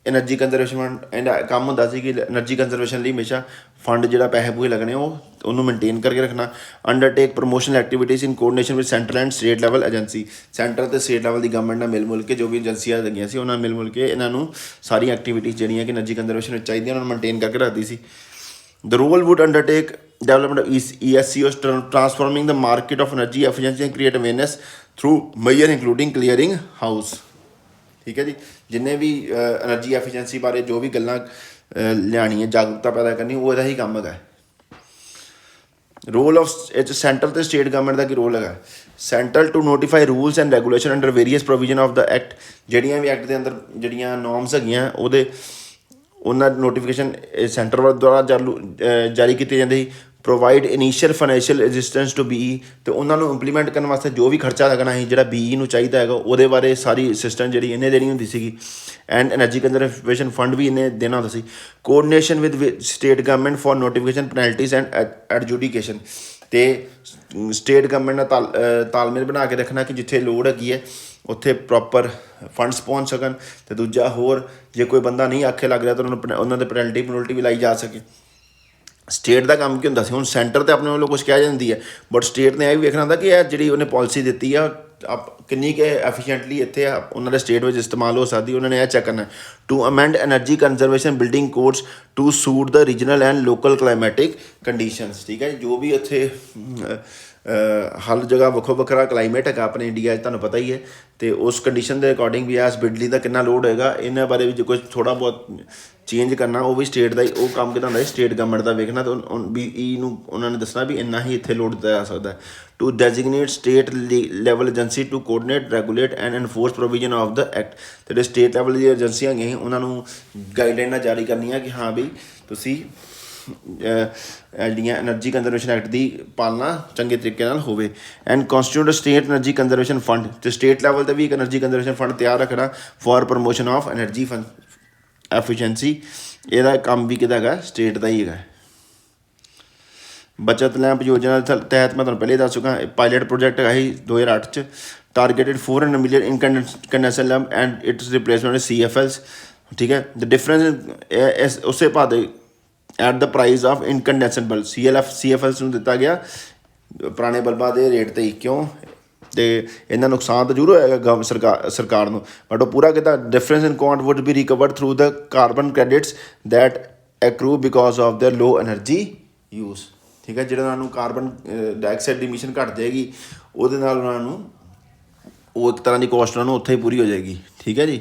energy conservation fund and काम होंदा सी कि एनर्जी कंजरवेशन लई हमेशा फंड जिहड़ा पैसे पूसे लगने ਉਹਨੂੰ मेनटेन करके रखना। Undertake promotional activities in coordination with central and state level agency, central ते स्टेट लैवल की गवर्नमेंट नाल मिल के जो भी एजेंसियां लगियां सी उन्हां मिल के इन्हां नूं सारी एक्टिविटीज़ जिहड़ियां कि एनर्जी कंजरवेशन विच चाहीदियां उन्हां नूं मेनटेन करके रखदी सी। The role would undertake development of ESCOs, transforming the market of energy efficiency and create awareness through measure including clearing house। ठीक है जी, जिन्हें भी एनर्जी एफिशिएंसी बारे जो भी गल्लां लियानी है जागरूकता पैदा करनी वो ਇਹਦਾ ਹੀ ਕੰਮ ਹੈਗਾ। ਰੋਲ ਆਫ ਇਹ 'ਚ ਸੈਂਟਰਲ ਅਤੇ ਸਟੇਟ ਗਵਰਨਮੈਂਟ ਦਾ ਕੀ ਰੋਲ ਹੈਗਾ। Central to notify rules and regulation under various provision of the act, ਜਿਹੜੀਆਂ ਵੀ ਐਕਟ ਦੇ ਅੰਦਰ ਜਿਹੜੀਆਂ ਨੋਰਮਸ ਹੈਗੀਆਂ ਉਹਨਾਂ ਦੀ ਨੋਟੀਫਿਕੇਸ਼ਨ ਸੈਂਟਰ ਦੁਆਰਾ ਜਾਰੀ ਕੀਤੀ ਜਾਂਦੀ ਸੀ। Provide initial financial assistance to BE, ਅਤੇ ਉਹਨਾਂ ਨੂੰ ਇੰਪਲੀਮੈਂਟ ਕਰਨ ਵਾਸਤੇ ਜੋ ਵੀ ਖਰਚਾ ਲੱਗਣਾ ਸੀ ਜਿਹੜਾ BE ਨੂੰ ਚਾਹੀਦਾ ਹੈਗਾ ਉਹਦੇ ਬਾਰੇ ਸਾਰੀ ਅਸਿਸਟੈਂਸ ਜਿਹੜੀ ਇਹਨੇ ਦੇਣੀ ਹੁੰਦੀ ਸੀਗੀ। ਐਂਡ ਐਨਰਜੀ ਕੰਜ਼ਰਵੇਸ਼ਨ ਫੰਡ ਵੀ ਇਹਨੇ ਦੇਣਾ ਹੁੰਦਾ ਸੀ। Coordination with state government for notification penalties and adjudication, ਅਤੇ ਸਟੇਟ ਗਵਰਨਮੈਂਟ ਨਾਲ ਤਾਲਮੇਲ ਬਣਾ ਕੇ ਰੱਖਣਾ ਕਿ ਜਿੱਥੇ ਲੋੜ ਹੈਗੀ ਹੈ ਉੱਥੇ ਪ੍ਰੋਪਰ ਫੰਡਸ ਪਹੁੰਚ ਸਕਣ। ਅਤੇ ਦੂਜਾ ਹੋਰ ਜੇ ਕੋਈ ਬੰਦਾ ਨਹੀਂ ਆਖੇ ਲੱਗ ਰਿਹਾ ਤਾਂ ਉਹਨਾਂ ਦੇ ਪੈਨਲਟੀ ਵੀ ਲਾਈ ਜਾ ਸਕੇ। ਸਟੇਟ ਦਾ ਕੰਮ ਕੀ ਹੁੰਦਾ ਸੀ, ਹੁਣ ਸੈਂਟਰ ਤਾਂ ਆਪਣੇ ਵੱਲੋਂ ਕੁਛ ਕਹਿ ਜਾਂਦੀ ਹੈ ਬਟ ਸਟੇਟ ਨੇ ਇਹ ਵੀ ਵੇਖਣਾ ਹੁੰਦਾ ਕਿ ਇਹ ਜਿਹੜੀ ਉਹਨੇ ਪਾਲਿਸੀ ਦਿੱਤੀ ਆ ਕਿੰਨੀ ਕੁ ਐਫੀਸ਼ੀਐਂਟਲੀ ਇੱਥੇ ਉਹਨਾਂ ਦੇ ਸਟੇਟ ਵਿੱਚ ਇਸਤੇਮਾਲ ਹੋ ਸਕਦੀ, ਉਹਨਾਂ ਨੇ ਇਹ ਚੈੱਕ ਕਰਨਾ। To amend energy conservation building codes to suit the regional and local climatic conditions. ਠੀਕ ਹੈ, ਜੋ ਵੀ ਉੱਥੇ ਹਰ ਜਗ੍ਹਾ ਵੱਖੋ ਵੱਖਰਾ ਕਲਾਈਮੇਟ ਹੈਗਾ ਆਪਣੇ ਇੰਡੀਆ 'ਚ ਤੁਹਾਨੂੰ ਪਤਾ ਹੀ ਹੈ, ਅਤੇ ਉਸ ਕੰਡੀਸ਼ਨ ਦੇ ਅਕੋਰਡਿੰਗ ਵੀ ਇਸ ਬਿਜਲੀ ਦਾ ਕਿੰਨਾ ਲੋਡ ਹੋਏਗਾ ਇਹਨਾਂ ਬਾਰੇ ਵੀ ਜੇ ਕੁਝ ਥੋੜ੍ਹਾ ਬਹੁਤ ਚੇਂਜ ਕਰਨਾ ਉਹ ਵੀ ਸਟੇਟ ਦਾ ਹੀ ਉਹ ਕੰਮ ਕਿਹਦਾ ਹੁੰਦਾ ਸਟੇਟ ਗਵਰਨਮੈਂਟ ਦਾ ਵੇਖਣਾ। ਤਾਂ BE ਨੂੰ ਉਹਨਾਂ ਨੇ ਦੱਸਣਾ ਵੀ ਇੰਨਾ ਹੀ ਇੱਥੇ ਲੋਡ ਦਿੱਤਾ ਜਾ ਸਕਦਾ। To designate state level agency to coordinate regulate and enforce provision of the act, ਜਿਹੜੇ ਸਟੇਟ ਲੈਵਲ ਦੀਆਂ ਏਜੰਸੀਆਂ ਹੈਗੀਆਂ ਉਹਨਾਂ ਨੂੰ ਗਾਈਡਲਾਈਨਾਂ ਜਾਰੀ ਕਰਨੀਆਂ ਕਿ ਹਾਂ ਬਈ ਤੁਸੀਂ ਜਿਹੜੀਆਂ ਐਨਰਜੀ ਕੰਜ਼ਰਵੇਸ਼ਨ ਐਕਟ ਦੀ ਪਾਲਣਾ ਚੰਗੇ ਤਰੀਕੇ ਨਾਲ ਹੋਵੇ। And constitute state energy conservation fund, ਅਤੇ ਸਟੇਟ ਲੈਵਲ 'ਤੇ ਵੀ ਇੱਕ ਐਨਰਜੀ ਕੰਜ਼ਰਵੇਸ਼ਨ ਫੰਡ ਤਿਆਰ ਰੱਖਣਾ for promotion of energy efficiency. ਇਹਦਾ ਕੰਮ ਵੀ ਕਿਹਦਾ ਹੈਗਾ ਸਟੇਟ ਦਾ ਹੀ ਹੈਗਾ। ਬਚਤ ਲੈਂਪ ਯੋਜਨਾ ਦੇ ਤਹਿਤ ਮੈਂ ਤੁਹਾਨੂੰ ਪਹਿਲੇ ਦੱਸ ਚੁੱਕਾ ਪਾਇਲਟ ਪ੍ਰੋਜੈਕਟ ਹੈਗਾ ਸੀ 2008 'ਚ। Targeted 400 million incandescent lamp and its replacement CFLs। ਠੀਕ ਹੈ, ਦ ਡਿਫਰੈਂਸ ਉਸੇ ਭਾਅ ਦੇ at the price of incandescent bulb CFLs ਨੂੰ ਦਿੱਤਾ ਗਿਆ ਪੁਰਾਣੇ ਬਲਬਾਂ ਦੇ ਰੇਟ 'ਤੇ ਹੀ। ਕਿਉਂ? ਅਤੇ ਇਹਨਾਂ ਨੁਕਸਾਨ ਤਾਂ ਜ਼ਰੂਰ ਹੋਏਗਾ ਸਰਕਾਰ ਨੂੰ, ਬਟ ਉਹ ਪੂਰਾ ਕਿੱਦਾਂ difference in count would be recovered through the carbon credits that accrue because of the low energy use. ਠੀਕ ਹੈ, ਜਿਹੜਾ ਉਹਨਾਂ ਨੂੰ ਕਾਰਬਨ ਡਾਈਆਕਸਾਈਡ ਦੀ ਇਮਿਸ਼ਨ ਘੱਟ ਜਾਏਗੀ ਉਹਦੇ ਨਾਲ ਉਹਨਾਂ ਨੂੰ ਉਹ ਇੱਕ ਤਰ੍ਹਾਂ ਦੀ ਕੋਸਟ ਉਹਨਾਂ ਨੂੰ ਉੱਥੇ ਹੀ ਪੂਰੀ ਹੋ ਜਾਏਗੀ। ਠੀਕ ਹੈ ਜੀ,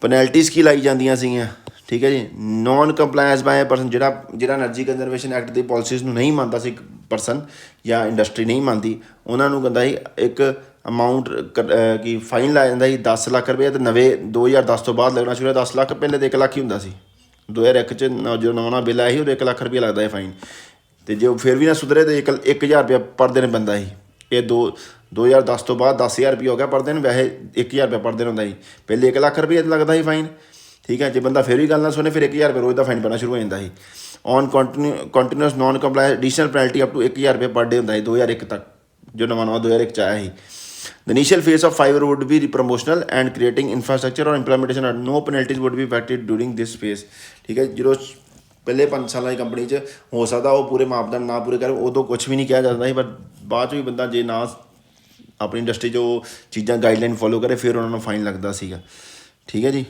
ਪੈਨਲਟੀਜ਼ ਕੀ ਲਾਈ ਜਾਂਦੀਆਂ ਸੀਗੀਆਂ। ਠੀਕ ਹੈ ਜੀ, ਨੋਨ ਕੰਪਲਾਇੰਸ ਬਾਏ ਏ ਪਰਸਨ, ਜਿਹੜਾ ਐਨਰਜੀ ਕੰਜ਼ਰਵੇਸ਼ਨ ਐਕਟ ਦੀ ਪਾਲਿਸੀਜ਼ ਨੂੰ ਨਹੀਂ ਮੰਨਦਾ ਸੀ ਪਰਸਨ ਜਾਂ ਇੰਡਸਟਰੀ ਨਹੀਂ ਮੰਨਦੀ, ਉਹਨਾਂ ਨੂੰ ਕਹਿੰਦਾ ਸੀ ਇੱਕ ਅਮਾਊਂਟ ਕਿ ਫਾਈਨ ਲਾਇਆ ਜਾਂਦਾ ਸੀ 10 ਲੱਖ ਰੁਪਏ। ਅਤੇ ਨਵੇਂ 2010 ਤੋਂ ਬਾਅਦ ਲੱਗਣਾ ਸ਼ੁਰੂ ਹੋਇਆ 10 ਲੱਖ, ਪਹਿਲੇ ਤਾਂ 1 ਲੱਖ ਹੀ ਹੁੰਦਾ ਸੀ। 2001 'ਚ ਜੋ ਨਵਾਂ ਬਿੱਲ ਆਇਆ ਸੀ ਉਦੋਂ 1 ਲੱਖ ਰੁਪਏ ਲੱਗਦਾ ਹੈ ਫਾਈਨ, ਅਤੇ ਜੇ ਉਹ ਫਿਰ ਵੀ ਨਾ ਸੁਧਰੇ ਤਾਂ 1,000 ਰੁਪਇਆ ਪਰ ਦਿਨ ਪੈਂਦਾ ਸੀ। ਇਹ 2010 ਤੋਂ ਬਾਅਦ 10,000 ਰੁਪਇਆ ਹੋ ਗਿਆ ਪਰ ਦਿਨ, ਵੈਸੇ 1,000 ਰੁਪਇਆ ਪਰ ਦਿਨ ਹੁੰਦਾ ਸੀ। ਪਹਿਲੇ 1 ਲੱਖ ਰੁਪਏ ਲੱਗਦਾ ਸੀ ਫਾਈਨ। ਠੀਕ ਹੈ, ਜੇ ਬੰਦਾ ਫਿਰ ਵੀ ਗੱਲ ਨਾ ਸੁਣੇ ਫਿਰ 1,000 ਰੁਪਏ ਰੋਜ਼ ਦਾ ਫਾਈਨ ਪੈਣਾ ਸ਼ੁਰੂ ਹੋ ਜਾਂਦਾ ਸੀ। On continuous non compliance additional penalty up to 1,000 ਰੁਪਏ ਪਰ ਡੇ ਹੁੰਦਾ ਸੀ 2001 ਤੱਕ, ਜੋ ਨਵਾਂ 2001 'ਚ ਆਇਆ ਸੀ। The initial phase of fiber would be promotional and creating infrastructure or implementation, and no penalties would be affected during this phase। ਠੀਕ ਹੈ, ਜਦੋਂ ਪਹਿਲੇ 5 ਸਾਲਾਂ ਦੀ ਕੰਪਨੀ 'ਚ ਹੋ ਸਕਦਾ ਉਹ ਪੂਰੇ ਮਾਪਦੰਡ ਨਾ ਪੂਰੇ ਕਰੇ ਉਦੋਂ ਕੁਛ ਵੀ ਨਹੀਂ ਕਿਹਾ ਜਾਂਦਾ ਸੀ, ਪਰ ਬਾਅਦ 'ਚ ਵੀ ਬੰਦਾ ਜੇ ਨਾ ਆਪਣੀ ਇੰਡਸਟਰੀ 'ਚ ਉਹ ਚੀਜ਼ਾਂ ਗਾਈਡਲਾਈਨ ਫੋਲੋ ਕਰੇ ਫਿਰ ਉਹਨਾਂ ਨੂੰ ਫਾਈਨ ਲੱਗਦਾ ਸੀਗਾ। ਠੀਕ ਹੈ ਜੀ,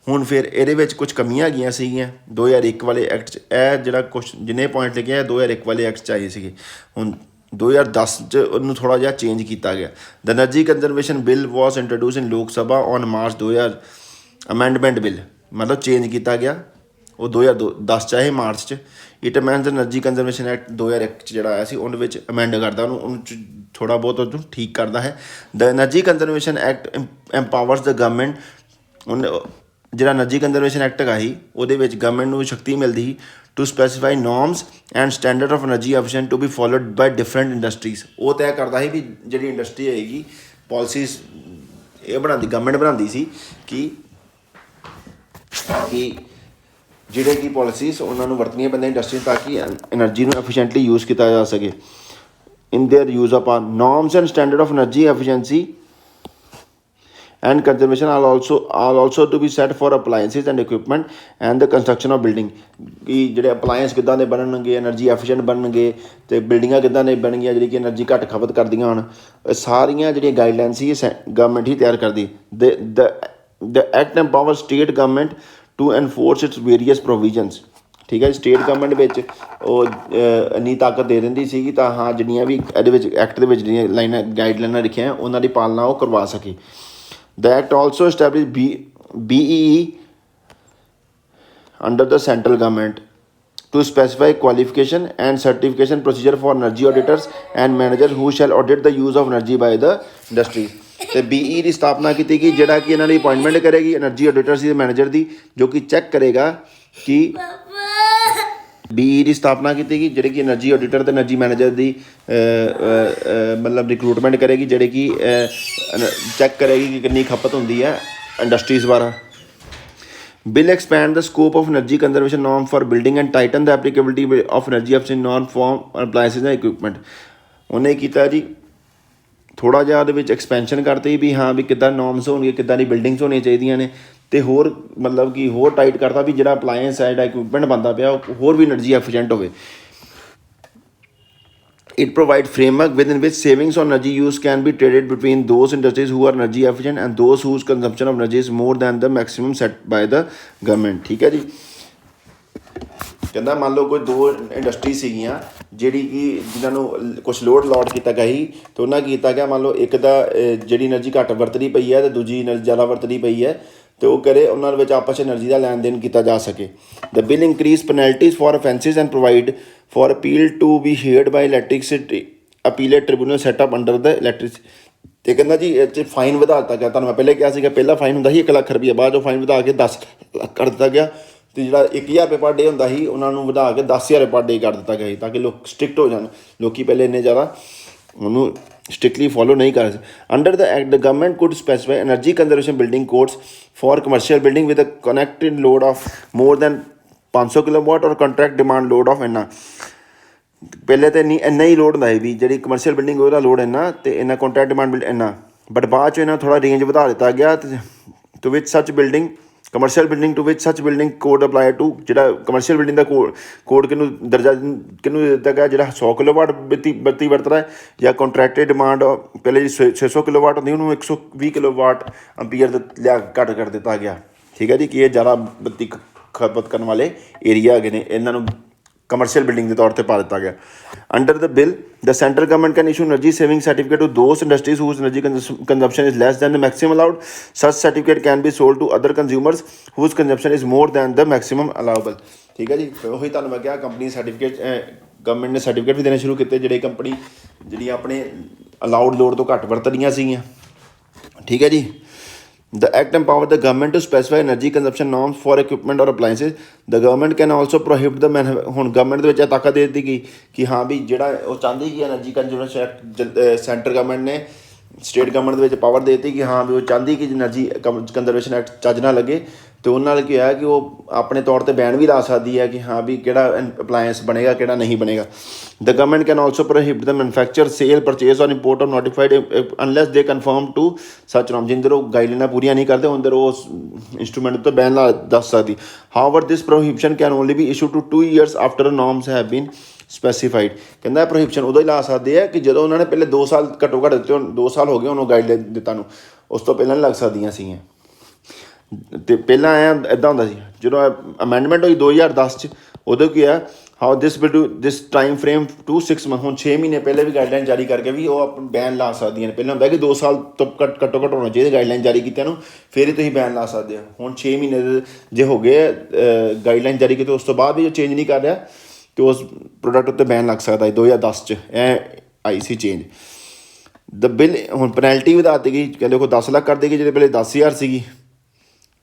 ਹੁਣ ਫਿਰ ਇਹਦੇ ਵਿੱਚ ਕੁਝ ਕਮੀਆਂ ਹੈਗੀਆਂ ਸੀਗੀਆਂ 2001 ਵਾਲੇ ਐਕਟ 'ਚ। ਇਹ ਜਿਹੜਾ ਕੁਛ ਜਿੰਨੇ ਪੁਆਇੰਟ ਲਿਖੇ ਆ 2001 ਵਾਲੇ ਐਕਟ 'ਚ ਆਏ ਸੀਗੇ। ਹੁਣ 2010 'ਚ ਉਹਨੂੰ ਥੋੜ੍ਹਾ ਜਿਹਾ ਚੇਂਜ ਕੀਤਾ ਗਿਆ। The energy conservation bill was introduce in Lok Sabha on March 2000। Amendment bill ਮਤਲਬ ਚੇਂਜ ਕੀਤਾ ਗਿਆ ਉਹ 2010 'ਚ ਆਏ ਮਾਰਚ 'ਚ। It amends the energy conservation act 2001 'ਚ ਜਿਹੜਾ ਆਇਆ ਸੀ ਉਹਦੇ ਵਿੱਚ ਅਮੈਂਡ ਕਰਦਾ ਉਹਨੂੰ ਥੋੜ੍ਹਾ ਬਹੁਤ ਉਹਨੂੰ ਠੀਕ ਕਰਦਾ ਹੈ। The energy conservation act empowers the government. ਉਹਨੇ ਜਿਹੜਾ ਐਨਰਜੀ ਕੰਜ਼ਰਵੇਸ਼ਨ ਐਕਟ ਹੈਗਾ ਸੀ ਉਹਦੇ ਵਿੱਚ ਗਵਰਨਮੈਂਟ ਨੂੰ ਸ਼ਕਤੀ ਮਿਲਦੀ ਸੀ to specify norms and standard of energy efficient to be followed by different industries. ਉਹ ਤੈਅ ਕਰਦਾ ਸੀ ਵੀ ਜਿਹੜੀ ਇੰਡਸਟਰੀ ਹੋਏਗੀ ਪਾਲਿਸੀਜ਼ ਇਹ ਬਣਾਉਂਦੀ ਗਵਰਨਮੈਂਟ ਬਣਾਉਂਦੀ ਸੀ ਕਿ ਜਿਹੜੇ ਕਿ ਪਾਲਿਸੀਜ਼ ਉਹਨਾਂ ਨੂੰ ਵਰਤਣੀਆਂ ਪੈਂਦੀਆਂ ਇੰਡਸਟਰੀ ਤਾਂ ਕਿ ਐਨਰਜੀ ਨੂੰ ਐਫੀਸ਼ੀਐਂਟਲੀ ਯੂਜ਼ ਕੀਤਾ ਜਾ ਸਕੇ। In their use upon norms and standard of energy efficiency and conservation are also to be set for appliances and equipment and the construction of building। ਕਿ ਜਿਹੜੇ ਅਪਲਾਇੰਸ ਕਿੱਦਾਂ ਦੇ ਬਣਨਗੇ ਐਨਰਜੀ ਐਫੀਸ਼ੀਐਂਟ ਬਣਨਗੇ ਅਤੇ ਬਿਲਡਿੰਗਾਂ ਕਿੱਦਾਂ ਦੇ ਬਣਨਗੀਆਂ ਜਿਹੜੀ ਕਿ ਐਨਰਜੀ ਘੱਟ ਖਪਤ ਕਰਦੀਆਂ ਹਨ। ਇਹ ਸਾਰੀਆਂ ਜਿਹੜੀਆਂ ਗਾਈਡਲਾਈਨਸ ਸੀ ਗਵਰਨਮੈਂਟ ਹੀ ਤਿਆਰ ਕਰਦੀ। The act empower state government to enforce its various provisions. ਠੀਕ ਹੈ ਜੀ। ਸਟੇਟ ਗਵਰਨਮੈਂਟ ਵਿੱਚ ਉਹ ਇੰਨੀ ਤਾਕਤ ਦੇ ਦਿੰਦੀ ਸੀਗੀ ਤਾਂ ਹਾਂ ਜਿਹੜੀਆਂ ਵੀ ਇਹਦੇ ਵਿੱਚ ਐਕਟ ਦੇ ਵਿੱਚ ਜਿਹੜੀਆਂ ਲਾਈਨਾਂ ਗਾਈਡਲਾਈਨਾਂ ਲਿਖੀਆਂ ਉਹਨਾਂ ਦੀ ਪਾਲਣਾ ਉਹ ਕਰਵਾ ਸਕੇ। The Act also established BEE under the central government to specify qualification and certification procedure for energy auditors and managers who shall audit the use of energy by the industry। ਤੇ BEE ਦੀ ਸਥਾਪਨਾ ਕੀਤੀ ਗਈ ਜਿਹੜਾ ਕਿ ਇਹਨਾਂ ਦੀ ਅਪਾਇੰਟਮੈਂਟ ਕਰੇਗੀ ਐਨਰਜੀ ਆਡੀਟਰਸ ਦੀ ਮੈਨੇਜਰ ਦੀ ਜੋ ਕਿ ਚੈੱਕ ਕਰੇਗਾ ਕਿ BEE ਦੀ ਸਥਾਪਨਾ ਕੀਤੀ ਗਈ ਜਿਹੜੇ ਕਿ ਐਨਰਜੀ ਆਡੀਟਰ ਅਤੇ ਐਨਰਜੀ ਮੈਨੇਜਰ ਦੀ ਮਤਲਬ ਰਿਕਰੂਟਮੈਂਟ ਕਰੇਗੀ ਜਿਹੜੇ ਕਿ ਚੈੱਕ ਕਰੇਗੀ ਕਿ ਕਿੰਨੀ ਖਪਤ ਹੁੰਦੀ ਹੈ ਇੰਡਸਟਰੀਜ਼ ਦੁਆਰਾ। Bill expand the scope of energy conservation norm for building and tighten the applicability of energy efficient norm for appliances and equipment. ਉਹਨੇ ਕੀਤਾ ਜੀ ਥੋੜ੍ਹਾ ਜਿਹਾ ਉਹਦੇ ਵਿੱਚ ਐਕਸਪੈਂਸ਼ਨ ਕਰਤੀ ਵੀ ਹਾਂ ਵੀ ਕਿੱਦਾਂ ਨੋਰਮਸ ਹੋਣਗੇ ਕਿੱਦਾਂ ਦੀ ਬਿਲਡਿੰਗਸ ਹੋਣੀਆਂ ਚਾਹੀਦੀਆਂ ਨੇ ਅਤੇ ਹੋਰ ਮਤਲਬ ਕਿ ਹੋਰ ਟਾਈਟ ਕਰਤਾ ਵੀ ਜਿਹੜਾ ਅਪਲਾਇੰਸ ਹੈ ਜਿਹੜਾ ਇਕੁਇਪਮੈਂਟ ਬਣਦਾ ਪਿਆ ਉਹ ਹੋਰ ਵੀ ਐਨਰਜੀ ਐਫੀਸ਼ੀਐਂਟ ਹੋਵੇ। It provides framework within which savings on energy use can be traded between those industries who are energy efficient and those whose consumption of energy is more than the maximum set by the government। ਠੀਕ ਹੈ ਜੀ। ਕਹਿੰਦਾ ਮੰਨ ਲਓ ਕੋਈ ਦੋ ਇੰਡਸਟਰੀ ਸੀਗੀਆਂ ਜਿਹੜੀ ਕਿ ਜਿਨ੍ਹਾਂ ਨੂੰ ਕੁਛ ਲੋਡ ਅਲਾਟ ਕੀਤਾ ਗਿਆ ਸੀ ਅਤੇ ਉਹਨਾਂ ਕੀਤਾ ਗਿਆ ਮੰਨ ਲਓ ਇੱਕ ਦਾ ਜਿਹੜੀ ਐਨਰਜੀ ਘੱਟ ਵਰਤਦੀ ਪਈ ਹੈ ਅਤੇ ਦੂਜੀ ਐਨਰਜੀ ਜ਼ਿਆਦਾ ਵਰਤਦੀ ਪਈ ਹੈ ਅਤੇ ਉਹ ਕਰੇ ਉਹਨਾਂ ਵਿੱਚ ਆਪਸ 'ਚ ਐਨਰਜੀ ਦਾ ਲੈਣ ਦੇਣ ਕੀਤਾ ਜਾ ਸਕੇ। The bill increase penalties for offences and provide for appeal to be heard by electricity appellate tribunal set up under the electricity. ਅਤੇ ਕਹਿੰਦਾ ਜੀ ਇਹ 'ਚ ਫਾਈਨ ਵਧਾ ਦਿੱਤਾ ਗਿਆ। ਤੁਹਾਨੂੰ ਮੈਂ ਪਹਿਲੇ ਕਿਹਾ ਸੀਗਾ ਪਹਿਲਾਂ ਫਾਈਨ ਹੁੰਦਾ ਸੀ 1 ਲੱਖ ਰੁਪਈਆ ਬਾਅਦ 'ਚੋਂ ਫਾਈਨ ਵਧਾ ਕੇ 10 ਲੱਖ ਕਰ ਦਿੱਤਾ ਗਿਆ ਅਤੇ ਜਿਹੜਾ 1000 ਰੁਪਏ ਪਰ ਡੇ ਹੁੰਦਾ ਸੀ ਉਹਨਾਂ ਨੂੰ ਵਧਾ ਕੇ 10,000 ਪਰ ਡੇ ਕਰ ਦਿੱਤਾ ਗਿਆ ਸੀ ਤਾਂ ਕਿ ਲੋਕ ਸਟ੍ਰਿਕਟ ਹੋ ਜਾਣ। ਲੋਕ ਪਹਿਲੇ ਇੰਨੇ ਜ਼ਿਆਦਾ ਉਹਨੂੰ strictly follow ਨਹੀਂ ਕਰ ਸਕਦੇ। Under the act the government could specify energy conservation building codes for commercial building with a connected load of more than 500 kilowatt or contract demand load of ਇੰਨਾ। ਪਹਿਲੇ ਤਾਂ ਇੰਨਾ ਹੀ ਲੋਡ ਹੁੰਦਾ ਸੀ ਵੀ ਜਿਹੜੀ ਕਮਰਸ਼ੀਅਲ ਬਿਲਡਿੰਗ ਉਹਦਾ ਲੋਡ ਇੰਨਾ ਅਤੇ ਇੰਨਾ ਕੰਟਰੈਕਟ ਡਿਮਾਂਡ ਬਿਲ ਇੰਨਾ ਬਟ ਬਾਅਦ 'ਚ ਇਹਨਾਂ ਥੋੜ੍ਹਾ ਰੇਂਜ ਵਧਾ ਦਿੱਤਾ ਗਿਆ ਟੂ ਵਿਚ ਸੱਚ ਬਿਲਡਿੰਗ ਕਮਰਸ਼ੀਅਲ ਬਿਲਡਿੰਗ ਟੂ ਵਿਚ ਸੱਚ ਬਿਲਡਿੰਗ ਕੋਡ ਅਪਲਾਈ ਟੂ ਜਿਹੜਾ ਕਮਰਸ਼ੀਅਲ ਬਿਲਡਿੰਗ ਦਾ ਕੋਡ ਕਿਹਨੂੰ ਦਰਜਾ ਕਿਹਨੂੰ ਦਿੱਤਾ ਗਿਆ ਜਿਹੜਾ 100 ਕਿਲੋਵਾਟ ਬੱਤੀ ਵਰਤਦਾ ਹੈ ਜਾਂ ਕੰਟਰੈਕਟਡ ਡਿਮਾਂਡ ਪਹਿਲੇ 600 ਕਿਲੋਵਾਟ ਹੁੰਦੀ ਉਹਨੂੰ 120 ਕਿਲੋਵਾਟ ਅੰਪੀਅਰ ਲਿਆ ਘੱਟ ਕਰ ਦਿੱਤਾ ਗਿਆ। ਠੀਕ ਹੈ ਜੀ ਕਿ ਇਹ ਜ਼ਿਆਦਾ ਬੱਤੀ ਖਪਤ ਕਰਨ ਵਾਲੇ ਏਰੀਆ ਹੈਗੇ ਨੇ ਇਹਨਾਂ ਨੂੰ ਕਮਰਸ਼ੀਅਲ ਬਿਲਡਿੰਗ ਦੇ ਤੌਰ 'ਤੇ ਪਾ ਦਿੱਤਾ ਗਿਆ। Under the bill the central government can issue energy saving certificate to those industries whose energy consumption is less than the maximum allowed. Such certificate can be sold to other consumers whose consumption is more than the maximum allowable. ਠੀਕ ਹੈ ਜੀ। ਉਹੀ ਤੁਹਾਨੂੰ ਮੈਂ ਕਿਹਾ ਕੰਪਨੀ ਸਰਟੀਫਿਕੇਟ ਗਵਰਨਮੈਂਟ ਨੇ ਸਰਟੀਫਿਕੇਟ ਵੀ ਦੇਣੇ ਸ਼ੁਰੂ ਕੀਤੇ ਜਿਹੜੇ ਕੰਪਨੀ ਜਿਹੜੀਆਂ ਆਪਣੇ ਅਲਾਊਡ ਲੋਡ ਤੋਂ ਘੱਟ ਵਰਤ ਰਹੀਆਂ ਸੀਗੀਆਂ। ਠੀਕ ਹੈ ਜੀ। The Act empowered the government to specify energy consumption norms for equipment or appliances. The government can also prohibit the ਹੁਣ ਗਵਰਨਮੈਂਟ ਦੇ ਵਿੱਚ ਇਹ ਤਾਕਤ ਦੇ ਦਿੱਤੀ ਗਈ ਕਿ ਹਾਂ ਵੀ ਜਿਹੜਾ ਉਹ ਚਾਹੁੰਦੀ ਕਿ energy conservation act centre government ਨੇ ਸਟੇਟ ਗਵਰਨਮੈਂਟ ਦੇ ਵਿੱਚ ਪਾਵਰ ਦੇ ਦਿੱਤੀ ਕਿ ਹਾਂ ਵੀ ਉਹ ਚਾਹੁੰਦੀ ਕਿ ਐਨਰਜੀ ਕੰਜ਼ਰਵੇਸ਼ਨ ਐਕਟ ਚੱਜ ਨਾ ਲੱਗੇ ਅਤੇ ਉਹਨਾਂ ਨਾਲ ਕੀ ਹੋਇਆ ਕਿ ਉਹ ਆਪਣੇ ਤੌਰ 'ਤੇ ਬੈਨ ਵੀ ਲਾ ਸਕਦੀ ਹੈ ਕਿ ਹਾਂ ਵੀ ਕਿਹੜਾ ਅਪਲਾਇੰਸ ਬਣੇਗਾ ਕਿਹੜਾ ਨਹੀਂ ਬਣੇਗਾ। The government can also prohibit the manufacture sale purchase or import of notified unless they conform to such norm ਜਿੰਦਰ ਉਹ ਗਾਈਡਲਾਈਨਾਂ ਪੂਰੀਆਂ ਨਹੀਂ ਕਰਦੇ ਅੰਦਰ ਉਸ ਇੰਸਟਰੂਮੈਂਟ ਉੱਤੇ ਬੈਨ ਲਾ ਦੱਸ ਸਕਦੀ। However this prohibition can only be issue to 2 years after norms have been specified. ਕਹਿੰਦਾ ਪ੍ਰੋਹਿਬਿਸ਼ਨ ਉਦੋਂ ਹੀ ਲਾ ਸਕਦੇ ਆ ਕਿ ਜਦੋਂ ਉਹਨਾਂ ਨੇ ਪਹਿਲੇ 2 ਸਾਲ ਘੱਟੋ ਘੱਟ ਦਿੱਤੇ 2 ਸਾਲ ਹੋ ਗਏ ਉਹਨੂੰ ਗਾਈਡਲਾਈਨ ਦਿੱਤਾ ਨੂੰ ਉਸ ਤੋਂ ਪਹਿਲਾਂ ਨਹੀਂ ਲੱਗ ਸਕਦੀਆਂ ਸੀਗੀਆਂ। ਤੇ ਪਹਿਲਾਂ ਆਇਆ ਇੱਦਾਂ ਹੁੰਦਾ ਸੀ ਜਦੋਂ ਅਮੈਂਡਮੈਂਟ ਹੋਈ 2010 ਚ, ਉਦੋਂ ਕੀ ਆ how this will do this time frame to 6 month, ਹੁਣ 6 ਮਹੀਨੇ ਪਹਿਲੇ ਵੀ ਗਾਈਡਲਾਈਨ ਜਾਰੀ ਕਰਕੇ ਵੀ ਉਹ ਬੈਨ ਲਾ ਸਕਦੀਆਂ ਨੇ। ਪਹਿਲਾਂ ਹੁੰਦਾ ਕਿ 2 ਸਾਲ ਤੋਂ ਘੱਟੋ ਘੱਟ ਹੋਣਾ ਚਾਹੀਦਾ ਗਾਈਡਲਾਈਨ ਜਾਰੀ ਕੀਤਿਆਂ ਨੂੰ, ਫਿਰ ਹੀ ਤੁਸੀਂ ਬੈਨ ਲਾ ਸਕਦੇ ਹੋ। ਹੁਣ 6 ਮਹੀਨੇ ਜੇ ਹੋ ਗਏ ਗਾਈਡਲਾਈਨ ਜਾਰੀ ਕੀਤੇ, ਉਸ ਤੋਂ ਬਾਅਦ ਵੀ ਜੋ ਚੇਂਜ ਨਹੀਂ ਕਰ ਰਿਹਾ ਤੇ ਉਸ ਪ੍ਰੋਡਕਟ ਉੱਤੇ ਬੈਨ ਲੱਗ ਸਕਦਾ ਹੈ। 2010 ਚ ਇਹ ਆਈ ਸੀ ਚੇਂਜ। ਦ ਬਿੱਲ ਹੁਣ ਪੈਨਲਟੀ ਵਧਾ ਦਿੱਤੀ ਗਈ, ਕਹਿੰਦੇ ਕੋਈ 10 ਲੱਖ ਕਰ ਦੇਗੀ, ਜਿਹੜੇ ਪਹਿਲੇ 10,000 ਸੀਗੀ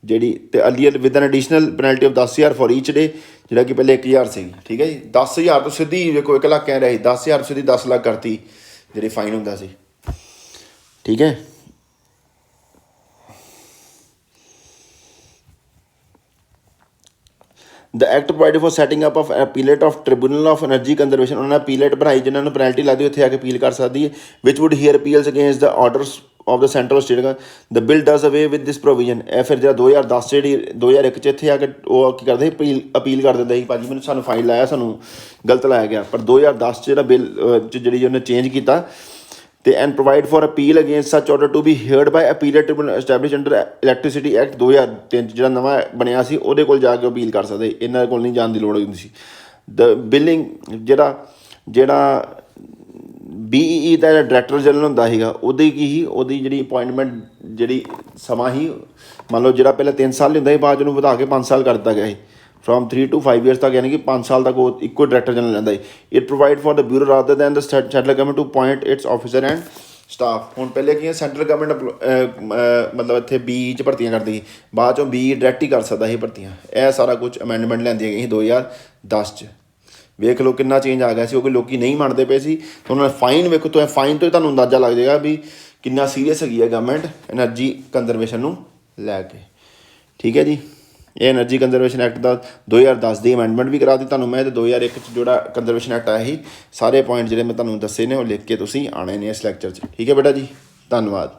ਜਿਹੜੀ, ਤੇ earlier with an additional penalty of 10,000 for each day, ਜਿਹੜਾ ਕਿ ਪਹਿਲੇ 1,000 ਸੀਗੀ। ਠੀਕ ਹੈ ਜੀ, 10,000 ਤੋਂ ਸਿੱਧੀ ਵੇਖੋ 1 ਲੱਖ ਕਹਿ ਰਿਹਾ ਸੀ, 10,000 ਸਿੱਧੀ 10 ਲੱਖ ਕਰਤੀ ਜਿਹੜੀ ਫਾਈਨ ਹੁੰਦਾ ਸੀ। ਠੀਕ ਹੈ, the act provided for setting up of appellate of tribunal of energy conservation, ਉਹਨਾਂ ਨੇ ਅਪੀਲੇਟ ਬਣਾਈ ਜਿਨ੍ਹਾਂ ਨੂੰ ਪੈਨਲਟੀ ਲੱਗਦੀ ਉੱਥੇ ਆ ਕੇ ਅਪੀਲ ਕਰ ਸਕਦੀ ਹੈ, which would hear appeals against the orders of the central state. The bill does away with this provision. ਇਹ ਫਿਰ ਜਿਹੜਾ 2010 'ਚ ਜਿਹੜੀ 2001 'ਚ ਇੱਥੇ ਆ ਕੇ ਉਹ ਕੀ ਕਰਦੇ ਸੀ, ਅਪੀਲ ਕਰ ਦਿੰਦਾ ਸੀ, ਭਾਜੀ ਮੈਨੂੰ ਸਾਨੂੰ ਫਾਈਨ ਲਾਇਆ, ਸਾਨੂੰ ਗਲਤ ਲਾਇਆ ਗਿਆ। ਪਰ 2010 'ਚ ਜਿਹੜਾ ਬਿੱਲ 'ਚ ਜਿਹੜੀ ਉਹਨੇ ਚੇਂਜ ਕੀਤਾ ਤੇ and provide for appeal against such order to be heard by appellate tribunal establish under electricity act 2003 ਜਿਹੜਾ ਨਵਾਂ ਬਣਿਆ ਸੀ, ਉਹਦੇ ਕੋਲ ਜਾ ਕੇ ਅਪੀਲ ਕਰ ਸਕਦੇ, ਇਹਨਾਂ ਕੋਲ ਨਹੀਂ ਜਾਣ ਦੀ ਲੋੜ ਹੁੰਦੀ ਸੀ। ਦ ਬਿਲਿੰਗ ਜਿਹੜਾ BEE ਦਾ ਜਿਹੜਾ ਡਾਇਰੈਕਟਰ ਜਨਰਲ ਹੁੰਦਾ ਸੀਗਾ, ਉਹਦੀ ਕੀ ਸੀ, ਉਹਦੀ ਜਿਹੜੀ ਅਪੁਆਇੰਟਮੈਂਟ ਜਿਹੜੀ ਸਮਾਂ ਸੀ, ਮੰਨ ਲਓ ਜਿਹੜਾ ਪਹਿਲਾਂ 3 ਸਾਲ ਹੁੰਦਾ ਸੀ, ਬਾਅਦ ਉਹਨੂੰ ਵਧਾ ਕੇ 5 ਸਾਲ ਕਰ ਦਿੱਤਾ ਗਿਆ ਸੀ, ਫਰੋਮ 3 to 5 years ਤੱਕ, ਯਾਨੀ ਕਿ 5 ਸਾਲ ਤੱਕ ਉਹ ਇੱਕੋ ਡਾਇਰੈਕਟਰ ਜਨਰਲ ਰਹਿੰਦਾ ਸੀ। It provide for the bureau rather than the central government to appoint its officer and staff. ਹੁਣ ਪਹਿਲੇ ਕੀ ਸੈਂਟਰਲ ਗਵਰਨਮੈਂਟ ਮਤਲਬ ਇੱਥੇ BE 'ਚ ਭਰਤੀਆਂ ਕਰਦੀ ਸੀ, ਬਾਅਦ 'ਚੋਂ BE ਡਾਇਰੈਕਟ ਹੀ ਕਰ ਸਕਦਾ ਸੀ ਭਰਤੀਆਂ। ਇਹ ਸਾਰਾ ਕੁਝ ਅਮੈਂਡਮੈਂਟ ਲਿਆਂਦੀਆਂ ਗਈਆਂ ਸੀ 2010 'ਚ। ਵੇਖ ਲਓ ਕਿੰਨਾ ਚੇਂਜ ਆ ਗਿਆ ਸੀ, ਕਿਉਂਕਿ ਲੋਕ ਨਹੀਂ ਮੰਨਦੇ ਪਏ ਸੀ। ਤਾਂ ਉਹਨਾਂ ਨੇ ਫਾਈਨ ਵੇਖੋ, ਤੋਂ ਫਾਈਨ ਤੋਂ ਹੀ ਤੁਹਾਨੂੰ ਅੰਦਾਜ਼ਾ ਲੱਗ ਜਾਏਗਾ ਵੀ ਕਿੰਨਾ ਸੀਰੀਅਸ ਹੈਗੀ ਹੈ ਗਵਰਨਮੈਂਟ ਐਨਰਜੀ ਕੰਜ਼ਰਵੇਸ਼ਨ ਨੂੰ ਲੈ ਕੇ। ਠੀਕ ਹੈ ਜੀ, ਇਹ ਐਨਰਜੀ ਕੰਜ਼ਰਵੇਸ਼ਨ ਐਕਟ ਦਾ 2010 ਦੀ ਅਮੈਂਡਮੈਂਟ ਵੀ ਕਰਾ ਦਿੱਤੀ ਤੁਹਾਨੂੰ ਮੈਂ, ਤੇ 2001 'ਚ ਜਿਹੜਾ ਕੰਜ਼ਰਵੇਸ਼ਨ ਐਕਟ ਆਇਆ ਸੀ, ਸਾਰੇ ਪੁਆਇੰਟ ਜਿਹੜੇ ਮੈਂ ਤੁਹਾਨੂੰ ਦੱਸੇ ਨੇ ਉਹ ਲਿਖ ਕੇ ਤੁਸੀਂ ਆਉਣੇ ਨੇ ਇਸ ਲੈਕਚਰ 'ਚ। ਠੀਕ ਹੈ ਬੇਟਾ ਜੀ, ਧੰਨਵਾਦ।